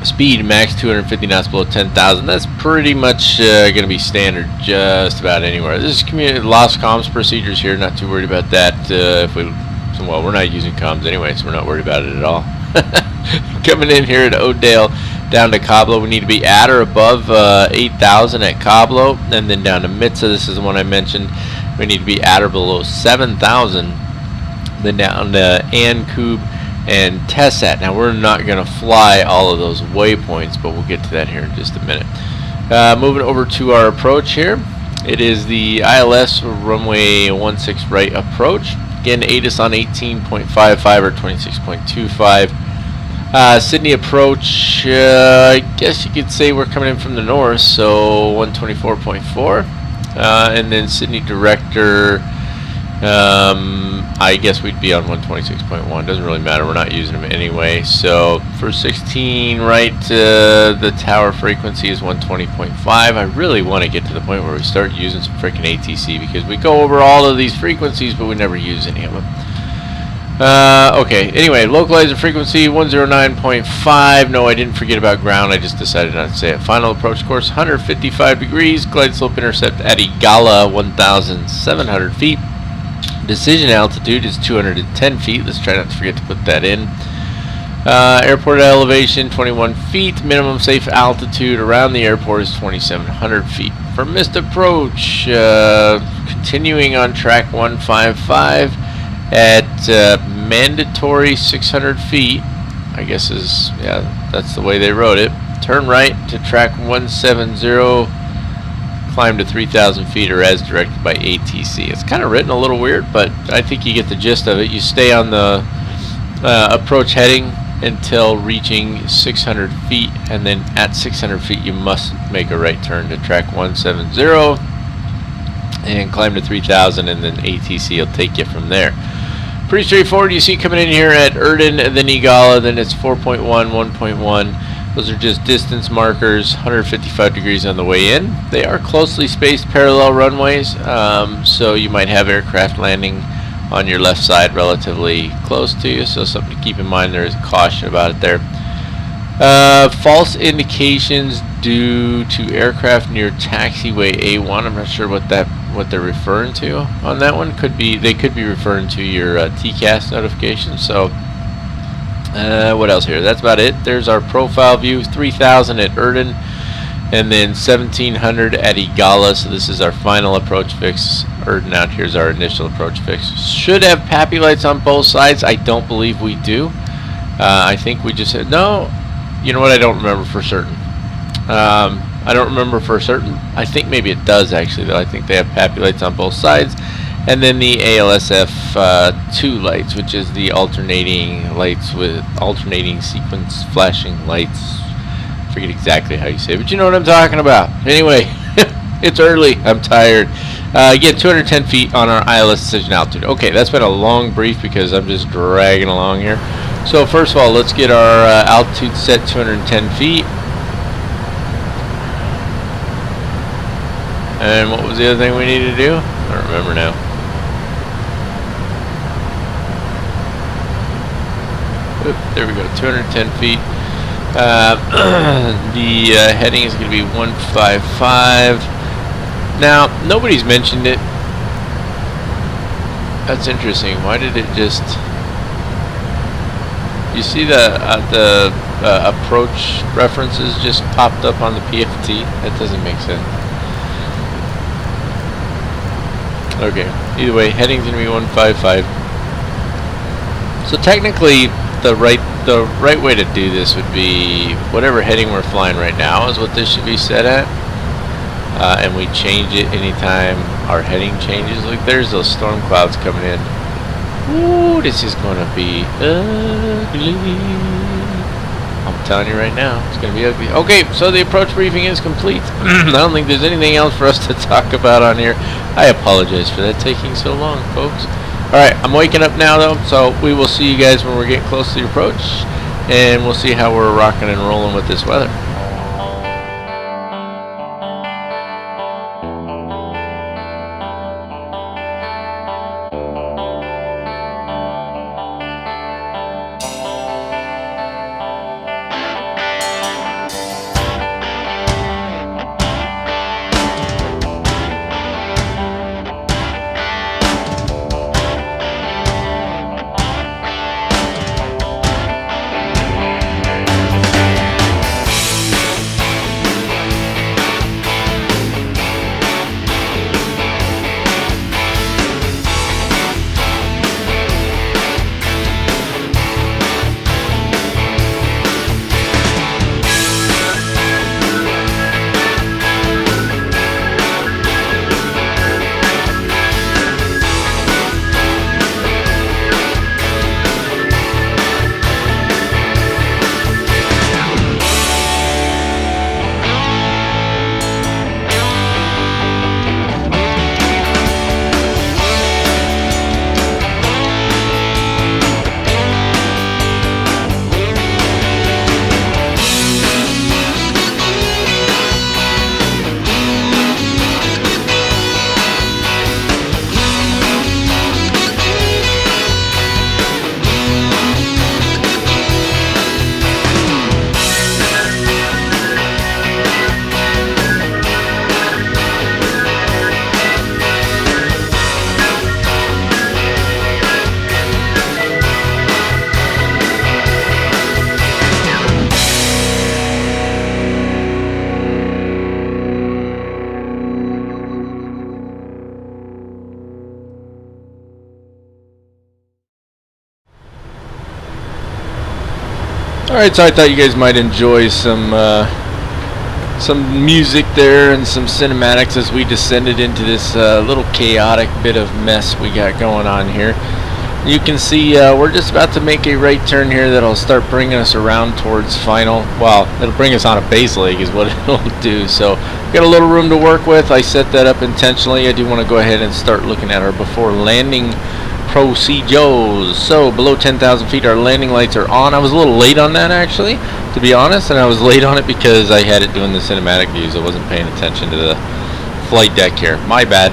Speed max 250 knots below 10,000. That's pretty much going to be standard just about anywhere. This is community lost comms procedures here. Not too worried about that. Well, we're not using comms anyway, so we're not worried about it at all. Coming in here at Oakdale down to Coblo, we need to be at or above 8,000 at Coblo, and then down to Mitsa, this is the one I mentioned, we need to be at or below 7,000. Then down to Ankub and Tessat. Now we're not going to fly all of those waypoints, but we'll get to that here in just a minute. Moving over to our approach here, it is the ILS runway 16 right approach. Again, Aorous on 18.55 or 26.25. Sydney approach, I guess you could say we're coming in from the north, so 124.4. And then Sydney director, I guess we'd be on 126.1. Doesn't really matter, we're not using them anyway. So for 16 right, the tower frequency is 120.5. I really want to get to the point where we start using some freaking ATC, because we go over all of these frequencies but we never use any of them. Okay, anyway, localizer frequency 109.5. No, I didn't forget about ground, I just decided not to say it. Final approach course 155 degrees. Glide slope intercept at EGLL 1,700 feet. Decision altitude is 210 feet. Let's try not to forget to put that in. Airport elevation 21 feet. Minimum safe altitude around the airport is 2,700 feet. For missed approach, continuing on track 155 at mandatory 600 feet. I guess is, yeah, that's the way they wrote it. Turn right to track 170. Climb to 3,000 feet or as directed by ATC. It's kind of written a little weird, but I think you get the gist of it. You stay on the approach heading until reaching 600 feet, and then at 600 feet you must make a right turn to track 170 and climb to 3,000, and then ATC will take you from there. Pretty straightforward. You see coming in here at Erden, and then Igala, then it's 4.1, 1.1. Those are just distance markers, 155 degrees on the way in. They are closely spaced parallel runways, so you might have aircraft landing on your left side relatively close to you, so something to keep in mind. There is caution about it there. False indications due to aircraft near taxiway A1. I'm not sure what they're referring to on that one. They could be referring to your TCAS notification. So what else here? That's about it. There's our profile view. 3,000 at Erden, and then 1,700 at Igala. So this is our final approach fix. Erden out here's our initial approach fix. Should have PAPI lights on both sides. I don't believe we do. I think we just said no. You know what? I don't remember for certain. I don't remember for certain. I think maybe it does actually, though. I think they have PAPI lights on both sides. And then the ALSF2 lights, which is the alternating lights with alternating sequence flashing lights. I forget exactly how you say it, but you know what I'm talking about. Anyway, it's early. I'm tired. Again, 210 feet on our ILS decision altitude. Okay, that's been a long brief because I'm just dragging along here. So first of all, let's get our altitude set 210 feet. And what was the other thing we needed to do? I don't remember now. Oop, there we go, 210 feet. The heading is going to be 155. Now, nobody's mentioned it. That's interesting. Why did it just... You see the approach references just popped up on the PFT? That doesn't make sense. Okay, either way, heading's going to be 155. So technically, the right way to do this would be whatever heading we're flying right now is what this should be set at. And we change it anytime our heading changes. Look, there's those storm clouds coming in. Ooh, this is gonna be ugly. I'm telling you right now, it's going to be ugly. Okay, so the approach briefing is complete. I don't think there's anything else for us to talk about on here. I apologize for that taking so long, folks. Alright, I'm waking up now, though, so we will see you guys when we're getting close to the approach, and we'll see how we're rocking and rolling with this weather. Alright, so I thought you guys might enjoy some music there and some cinematics as we descended into this little chaotic bit of mess we got going on here. You can see we're just about to make a right turn here that'll start bringing us around towards final. Well, it'll bring us on a base leg is what it'll do. So we've got a little room to work with. I set that up intentionally. I do want to go ahead and start looking at our before landing procedures. So below 10,000 feet our landing lights are on. I was a little late on that actually, to be honest, and I was late on it because I had it doing the cinematic views. I wasn't paying attention to the flight deck here. My bad.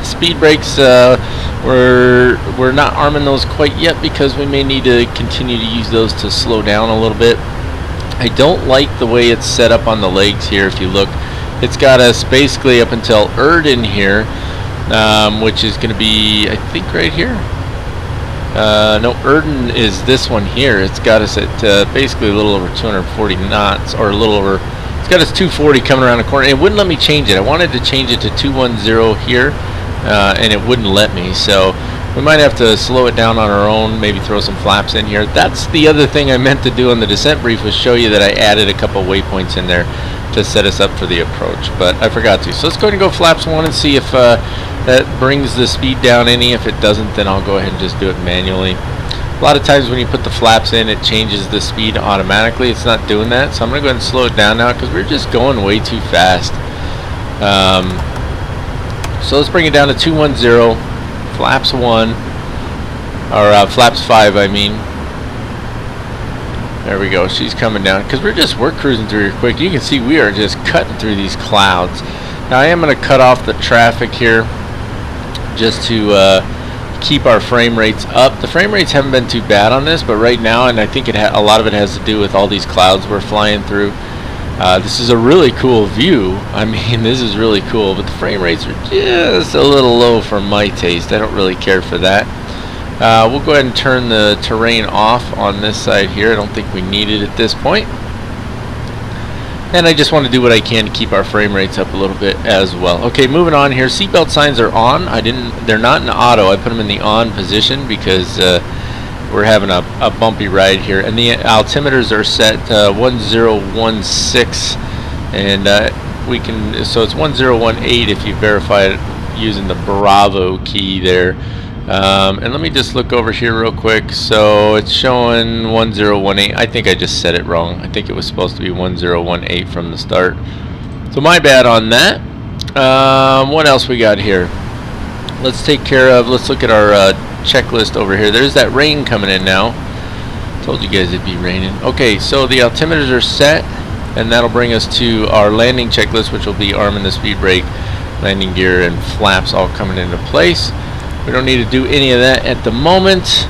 Speed brakes, we're not arming those quite yet because we may need to continue to use those to slow down a little bit. I don't like the way it's set up on the legs here. If you look, it's got us basically up until Erden here, which is going to be, I think, right here. No, Erden is this one here. It's got us at basically a little over 240 knots, or a little over. It's got us 240 coming around the corner. It wouldn't let me change it. I wanted to change it to 210 here, and it wouldn't let me. So we might have to slow it down on our own. Maybe throw some flaps in here. That's the other thing I meant to do on the descent brief, was show you that I added a couple waypoints in there to set us up for the approach, but I forgot to. So let's go ahead and go flaps 1 and see if that brings the speed down any. If it doesn't, then I'll go ahead and just do it manually. A lot of times when you put the flaps in, it changes the speed automatically. It's not doing that, so I'm going to go ahead and slow it down now because we're just going way too fast. So let's bring it down to 210, flaps 1, or flaps 5 I mean. There we go, she's coming down because we're cruising through here quick. You can see we are just cutting through these clouds. Now I am going to cut off the traffic here just to keep our frame rates up. The frame rates haven't been too bad on this, but right now, and I think a lot of it has to do with all these clouds we're flying through. This is a really cool view. I mean, this is really cool, but the frame rates are just a little low for my taste. I don't really care for that. We'll go ahead and turn the terrain off on this side here. I don't think we need it at this point. And I just want to do what I can to keep our frame rates up a little bit as well. Okay, moving on here. Seatbelt signs are on. They're not in auto. I put them in the on position because we're having a bumpy ride here. And the altimeters are set 1016, and we can. So it's 1018 if you verify it using the Bravo key there. And let me just look over here real quick. So it's showing 1018. I think I just said it wrong. I think it was supposed to be 1018 from the start. So my bad on that. What else we got here? Let's look at our checklist over here. There's that rain coming in now. Told you guys it'd be raining. Okay, so the altimeters are set, and that'll bring us to our landing checklist, which will be arm and the speed brake, landing gear, and flaps all coming into place. We don't need to do any of that at the moment.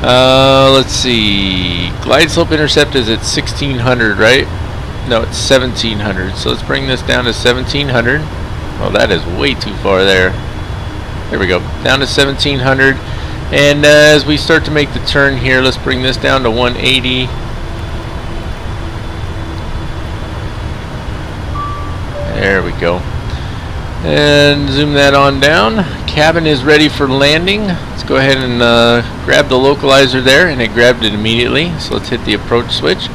Let's see. Glide slope intercept is at 1600, right? No, it's 1700. So let's bring this down to 1700. Oh, that is way too far there. There we go. Down to 1700. And as we start to make the turn here, let's bring this down to 180. There we go. And zoom that on down. Cabin is ready for landing. Let's go ahead and grab the localizer there, and it grabbed it immediately. So let's hit the approach switch.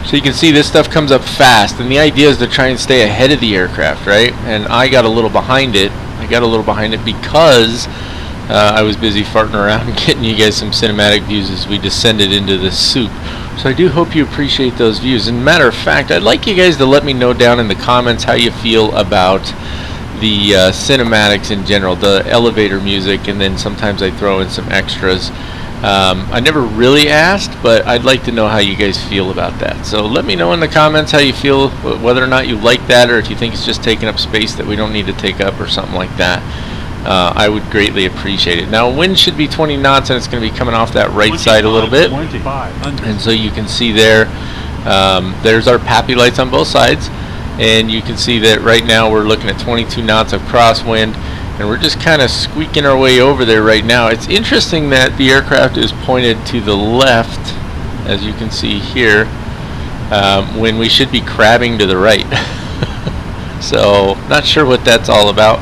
So you can see this stuff comes up fast, and the idea is to try and stay ahead of the aircraft, right? And I got a little behind it. Because I was busy farting around and getting you guys some cinematic views as we descended into the soup. So I do hope you appreciate those views. And matter of fact, I'd like you guys to let me know down in the comments how you feel about the cinematics in general, the elevator music, and then sometimes I throw in some extras. I never really asked, but I'd like to know how you guys feel about that. So let me know in the comments how you feel, whether or not you like that, or if you think it's just taking up space that we don't need to take up or something like that. I would greatly appreciate it. Now, wind should be 20 knots, and it's going to be coming off that right side a little bit. And so you can see there, there's our PAPI lights on both sides, and you can see that right now we're looking at 22 knots of crosswind. And we're just kind of squeaking our way over there right now. It's interesting that the aircraft is pointed to the left, as you can see here, when we should be crabbing to the right. So, not sure what that's all about.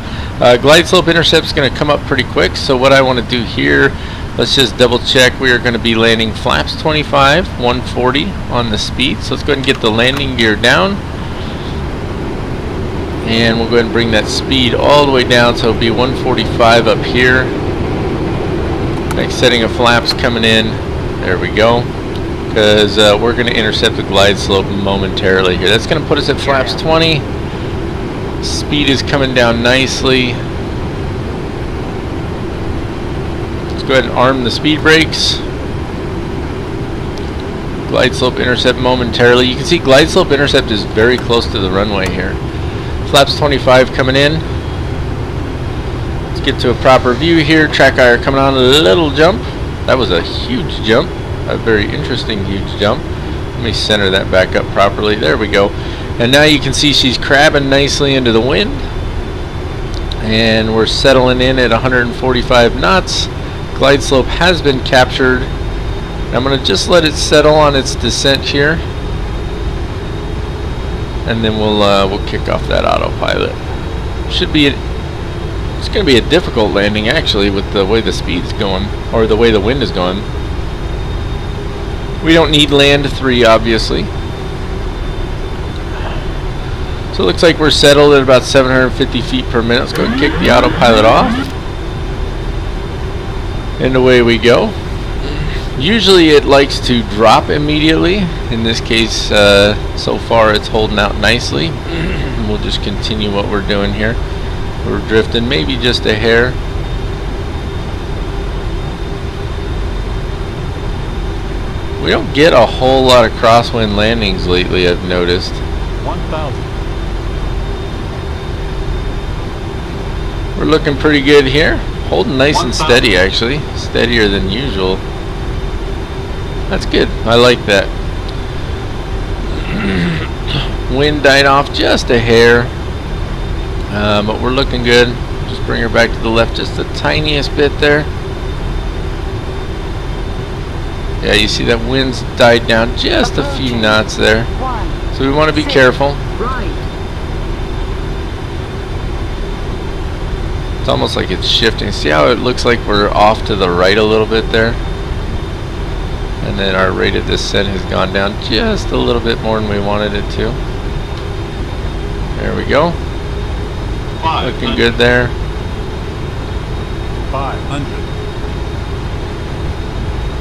Glide slope intercept is going to come up pretty quick. So what I want to do here, let's just double check. We are going to be landing flaps 25, 140 on the speed. So let's go ahead and get the landing gear down. And we'll go ahead and bring that speed all the way down, so it'll be 145 up here. Next setting of flaps coming in. There we go. Because we're going to intercept the glide slope momentarily here. That's going to put us at flaps 20. Speed is coming down nicely. Let's go ahead and arm the speed brakes. Glide slope intercept momentarily. You can see glide slope intercept is very close to the runway here. Flaps 25 coming in. Let's get to a proper view here. Track IR coming on, a little jump. That was a huge jump. A very interesting huge jump. Let me center that back up properly. There we go. And now you can see she's crabbing nicely into the wind. And we're settling in at 145 knots. Glide slope has been captured. I'm going to just let it settle on its descent here. And then we'll kick off that autopilot. It's going to be a difficult landing actually with the way the speed's going, or the way the wind is going. We don't need land 3 obviously. So it looks like we're settled at about 750 feet per minute. Let's go ahead and kick the autopilot off. And away we go. Usually it likes to drop immediately. In this case, so far it's holding out nicely. And we'll just continue what we're doing here. We're drifting maybe just a hair. We don't get a whole lot of crosswind landings lately, I've noticed. 1,000. We're looking pretty good here. Holding nice and steady actually. Steadier than usual. That's good. I like that. Wind died off just a hair. But we're looking good. Just bring her back to the left just the tiniest bit there. Yeah, you see that wind's died down just a few knots there. So we want to be careful. It's almost like it's shifting. See how it looks like we're off to the right a little bit there? And then our rate of descent has gone down just a little bit more than we wanted it to. There we go. Looking good there. 500.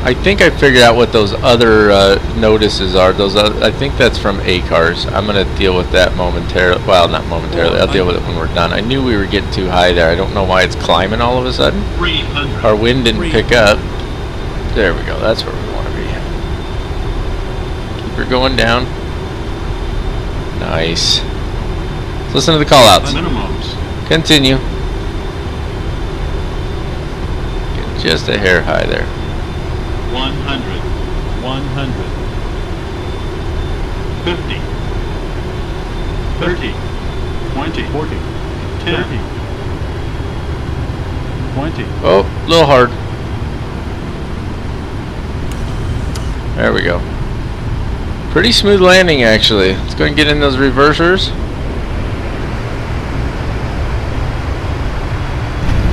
I think I figured out what those other notices are. Those I think that's from ACARS. I'm going to deal with that momentarily. Well, not momentarily. I'll deal with it when we're done. I knew we were getting too high there. I don't know why it's climbing all of a sudden. 300. Our wind didn't pick up. There we go. That's where we want to be. Keep her going down. Nice. Let's listen to the call-outs. Minimums. Continue. Get just a hair high there. 100. 100. 50. 30. 20. 40. 10. 20. Oh, a little hard. There we go. Pretty smooth landing, actually. Let's go and get in those reversers.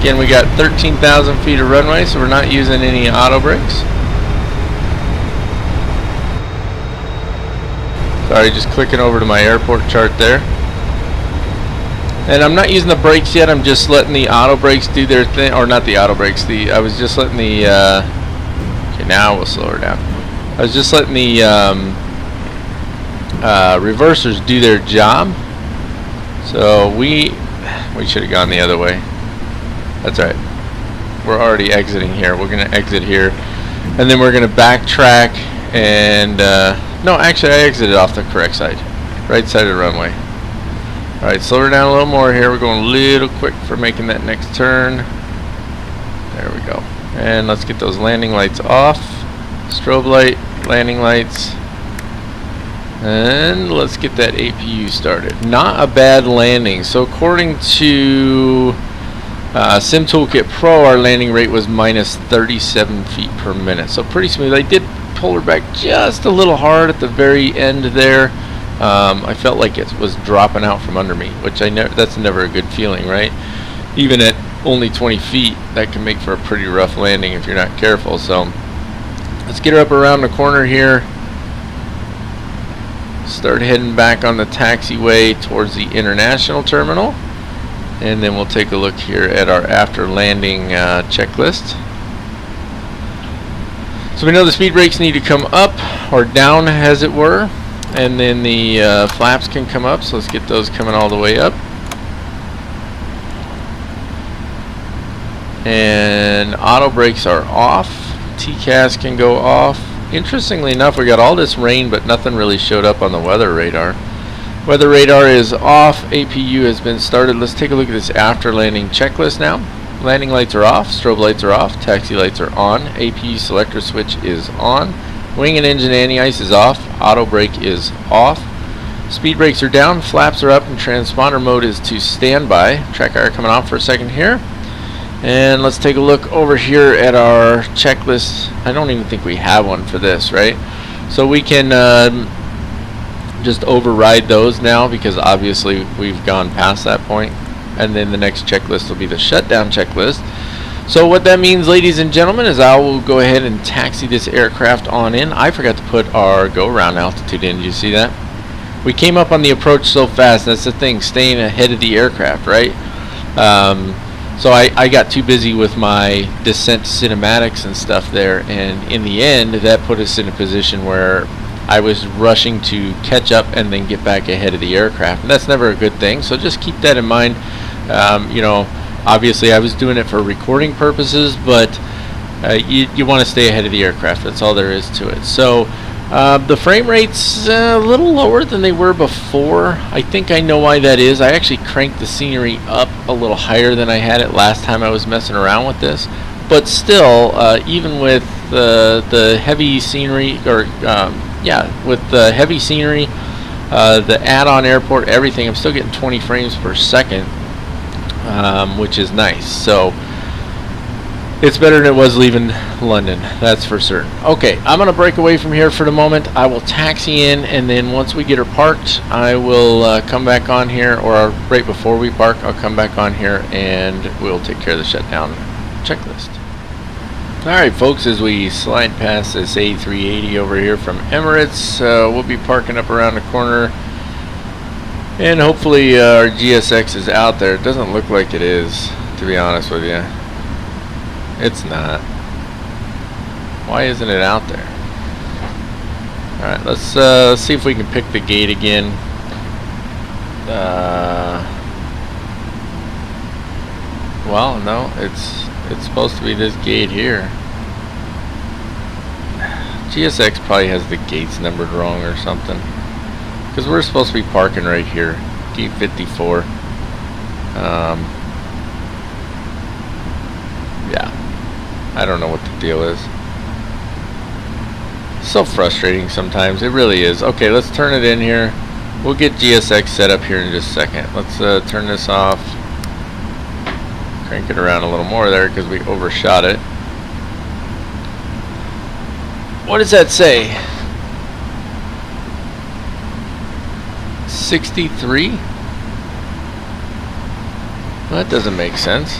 Again, we got 13,000 feet of runway, so we're not using any auto brakes. Sorry, just clicking over to my airport chart there. And I'm not using the brakes yet. I'm just letting the auto brakes do their thing, or not the auto brakes. I was just letting the. Okay, now we'll slow her down. I was just letting the reversers do their job. So we should have gone the other way. That's right. We're already exiting here. We're gonna exit here, and then we're gonna backtrack and. No, actually I exited off the correct side. Right side of the runway. Alright, slow her down a little more here. We're going a little quick for making that next turn. There we go. And let's get those landing lights off. Strobe light, landing lights. And let's get that APU started. Not a bad landing. So according to Sim Toolkit Pro, our landing rate was minus 37 feet per minute. So pretty smooth. I did pull her back just a little hard at the very end there. I felt like it was dropping out from under me, which that's never a good feeling, right? Even at only 20 feet, that can make for a pretty rough landing if you're not careful. So let's get her up around the corner here. Start heading back on the taxiway towards the international terminal, and then we'll take a look here at our after landing checklist. So we know the speed brakes need to come up or down, as it were, and then the flaps can come up. So let's get those coming all the way up. And auto brakes are off. TCAS can go off. Interestingly enough, we got all this rain, but nothing really showed up on the weather radar. Weather radar is off. APU has been started. Let's take a look at this after landing checklist now. Landing lights are off, strobe lights are off, taxi lights are on, APU selector switch is on, wing and engine anti-ice is off, auto brake is off, speed brakes are down, flaps are up, and transponder mode is to standby. Track IR coming off for a second here. And let's take a look over here at our checklist. I don't even think we have one for this, right? So we can just override those now, because obviously we've gone past that point. And then the next checklist will be the shutdown checklist. So what that means, ladies and gentlemen, is I will go ahead and taxi this aircraft on in. I forgot to put our go-around altitude in. Did you see that? We came up on the approach so fast. That's the thing, staying ahead of the aircraft, right? So I got too busy with my descent cinematics and stuff there, and in the end, that put us in a position where I was rushing to catch up and then get back ahead of the aircraft, and that's never a good thing. So just keep that in mind. You know, obviously I was doing it for recording purposes, but you want to stay ahead of the aircraft. That's all there is to it. So the frame rate's a little lower than they were before. I think I know why that is. I actually cranked the scenery up a little higher than I had it last time I was messing around with this. But still, even with the heavy scenery, or with the heavy scenery, the add-on airport, everything, I'm still getting 20 frames per second, which is nice. So it's better than it was leaving London, that's for certain. Okay, I'm going to break away from here for the moment. I will taxi in, and then once we get her parked, I will come back on here, or right before we park, I'll come back on here and we'll take care of the shutdown checklist. Alright folks, as we slide past this A380 over here from Emirates, we'll be parking up around the corner And hopefully our GSX is out there. It doesn't look like it is, to be honest with you. It's not. Why isn't it out there? Alright, let's see if we can pick the gate again. Well, no, it's supposed to be this gate here. GSX probably has the gates numbered wrong or something. Because we're supposed to be parking right here. Gate 54. Yeah. I don't know what the deal is. So frustrating sometimes. It really is. Okay, let's turn it in here. We'll get GSX set up here in just a second. Let's turn this off. Crank it around a little more there because we overshot it. What does that say? 63? Well, that doesn't make sense.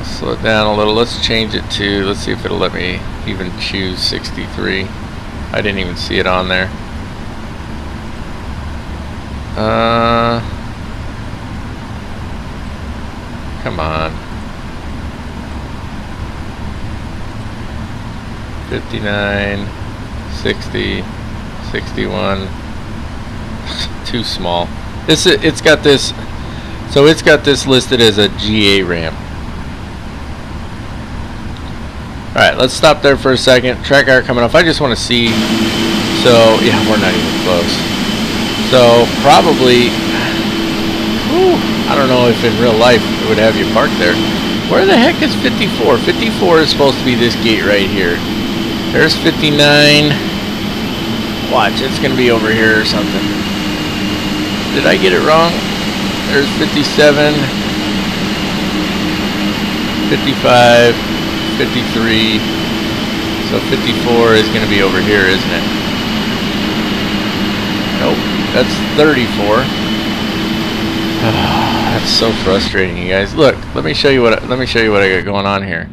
Slow it down a little. Let's change it to, let's see if it'll let me even choose 63. I didn't even see it on there. Come on. 59, 60, 61. Too small. It's got this, so it's got this listed as a GA RAM. Alright, let's stop there for a second. Track hour coming off. I just want to see. So, yeah, we're not even close. So, probably, I don't know if in real life it would have you parked there. Where the heck is 54? 54 is supposed to be this gate right here. There's 59. Watch, it's going to be over here or something. Did I get it wrong? There's 57. 55. 53. So 54 is going to be over here, isn't it? Nope, that's 34. That's so frustrating, you guys. Look, let me show you what I got going on here.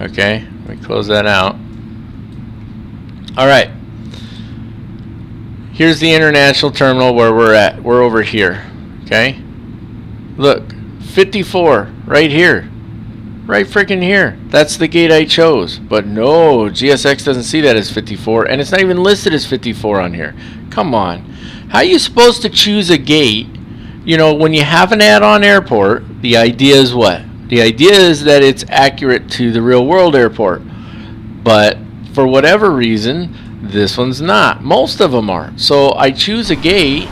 Okay, let me close that out. All right. Here's the international terminal where we're at. We're over here. Okay. Look, 54 right here. Right freaking here. That's the gate I chose. But no, GSX doesn't see that as 54, and it's not even listed as 54 on here. Come on. How are you supposed to choose a gate? You know, when you have an add-on airport, the idea is what? The idea is that it's accurate to the real world airport. But for whatever reason, this one's not. Most of them are. So I choose a gate,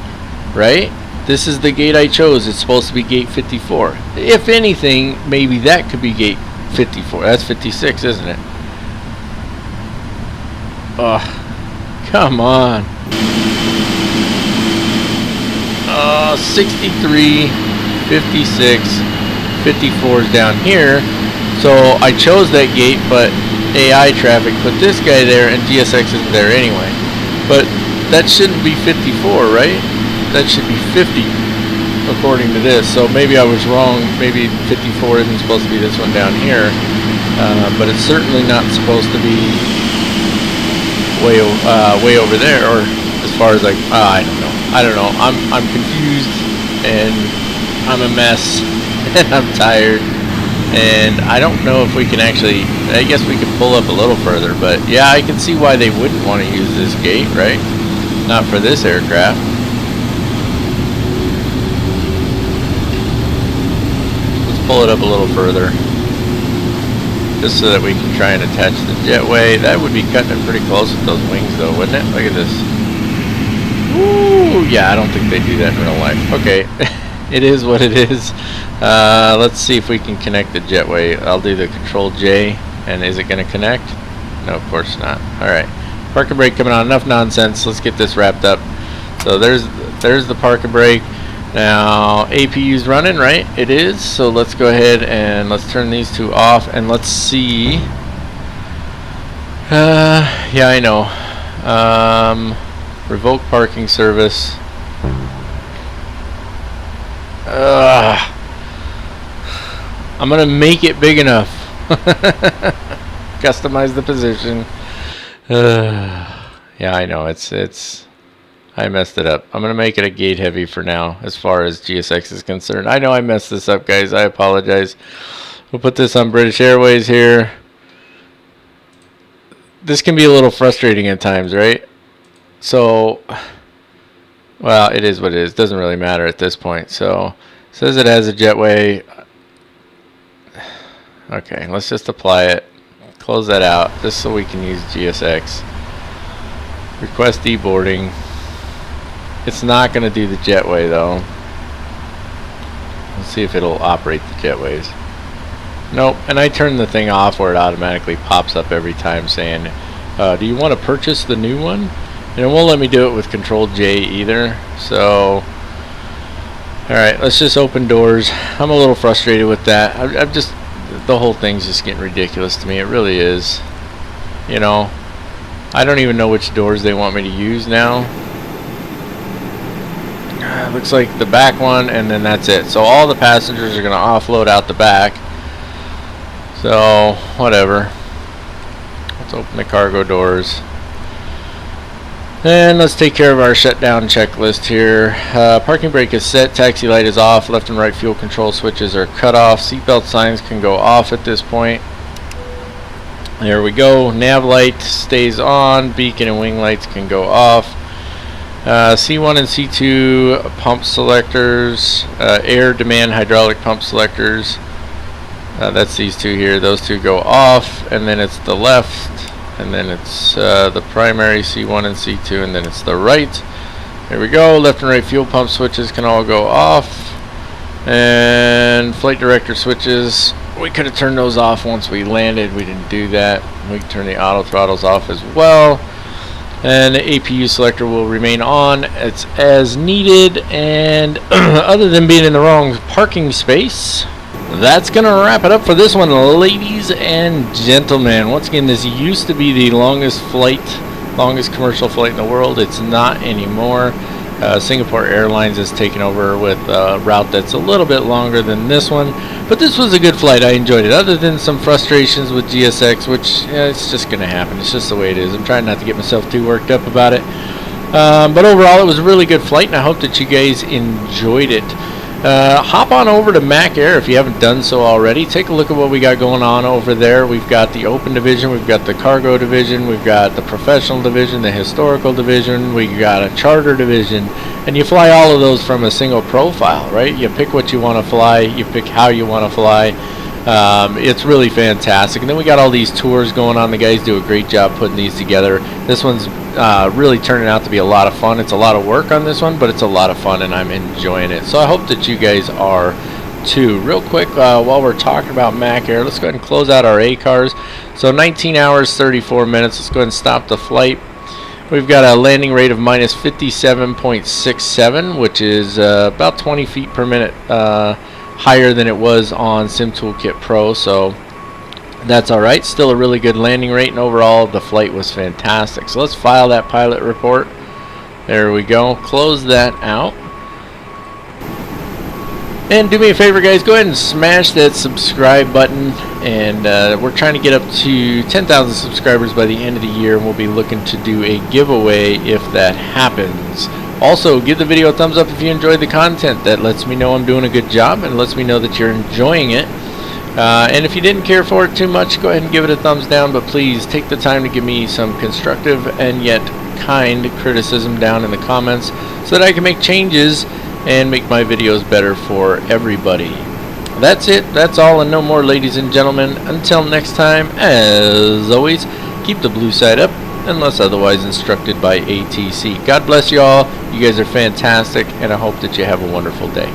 right? This is the gate I chose. It's supposed to be gate 54. If anything, maybe that could be gate 54. That's 56, isn't it? Oh, come on. 63, 56, 54 is down here. So I chose that gate, but AI traffic put this guy there, and GSX isn't there anyway. But that shouldn't be 54, right? That should be 50 according to this. So maybe I was wrong. Maybe 54 isn't supposed to be this one down here, but it's certainly not supposed to be way over there, or as far as like I don't know. I'm confused, and I'm a mess, and I'm tired, and I don't know if we can actually. I guess we could pull up a little further, but yeah, I can see why they wouldn't want to use this gate, right? Not for this aircraft. Pull it up a little further, just so that we can try and attach the jetway. That would be cutting it pretty close with those wings, though, wouldn't it? Look at this. Ooh, yeah, I don't think they do that in real life. Okay, it is what it is. Let's see if we can connect the jetway. I'll do the Control J, and is it going to connect? No, of course not. All right, park and brake coming on. Enough nonsense. Let's get this wrapped up. So there's the park and brake. Now APU's running, right? It is. So let's go ahead and let's turn these two off, and let's see. Yeah, I know. Revoke parking service. I'm gonna make it big enough. Customize the position. Yeah, I know. It's I messed it up. I'm going to make it a gate heavy for now as far as GSX is concerned. I know I messed this up, guys. I apologize. We'll put this on British Airways here. This can be a little frustrating at times, right? So, well, it is what it is. Doesn't really matter at this point. So, it says it has a jetway. Okay, let's just apply it. Close that out just so we can use GSX. Request deboarding. It's not going to do the jetway though. Let's see if it'll operate the jetways. Nope, and I turn the thing off where it automatically pops up every time saying, do you want to purchase the new one? And it won't let me do it with Control J either. So, alright, let's just open doors. I'm a little frustrated with that. I've just, the whole thing's just getting ridiculous to me. It really is. You know, I don't even know which doors they want me to use now. Looks like the back one, and then that's it. So all the passengers are going to offload out the back. So, whatever. Let's open the cargo doors. And let's take care of our shutdown checklist here. Parking brake is set, taxi light is off, left and right fuel control switches are cut off, seatbelt signs can go off at this point. There we go. Nav light stays on, beacon and wing lights can go off. C1 and C2 pump selectors, air demand hydraulic pump selectors. That's these two here. Those two go off, and then it's the left, and then it's the primary C1 and C2, and then it's the right. There we go. Left and right fuel pump switches can all go off, and flight director switches. We could have turned those off once we landed. We didn't do that. We can turn the auto throttles off as well. And the APU selector will remain on. It's as needed, and other than being in the wrong parking space, that's gonna wrap it up for this one, ladies and gentlemen. Once again, this used to be the longest commercial flight in the world. It's not anymore. Singapore Airlines has taken over with a route that's a little bit longer than this one, but this was a good flight. I enjoyed it, other than some frustrations with GSX, which it's just gonna happen. It's just the way it is. I'm trying not to get myself too worked up about it, but overall it was a really good flight, and I hope that you guys enjoyed it. Hop on over to Mac Air if you haven't done so already. Take a look at what we got going on over there. We've got the open division, we've got the cargo division, we've got the professional division, the historical division, we got a charter division, and you fly all of those from a single profile, right? You pick what you want to fly, you pick how you want to fly. It's really fantastic. And then we got all these tours going on. The guys do a great job putting these together. This one's really turning out to be a lot of fun. It's a lot of work on this one, but it's a lot of fun, and I'm enjoying it. So I hope that you guys are too. Real quick, while we're talking about Mac Air, let's go ahead and close out our ACARs. So 19 hours, 34 minutes. Let's go ahead and stop the flight. We've got a landing rate of minus 57.67, which is about 20 feet per minute higher than it was on SimToolkit Pro, so that's alright. Still a really good landing rate, and overall the flight was fantastic. So let's file that pilot report. There we go. Close that out. And do me a favor, guys, go ahead and smash that subscribe button, and we're trying to get up to 10,000 subscribers by the end of the year, and we'll be looking to do a giveaway if that happens. Also, give the video a thumbs up if you enjoyed the content. That lets me know I'm doing a good job and lets me know that you're enjoying it. And if you didn't care for it too much, go ahead and give it a thumbs down, but please take the time to give me some constructive and yet kind criticism down in the comments so that I can make changes and make my videos better for everybody. That's it. That's all and no more, ladies and gentlemen. Until next time, as always, keep the blue side up unless otherwise instructed by ATC. God bless you all. You guys are fantastic, and I hope that you have a wonderful day.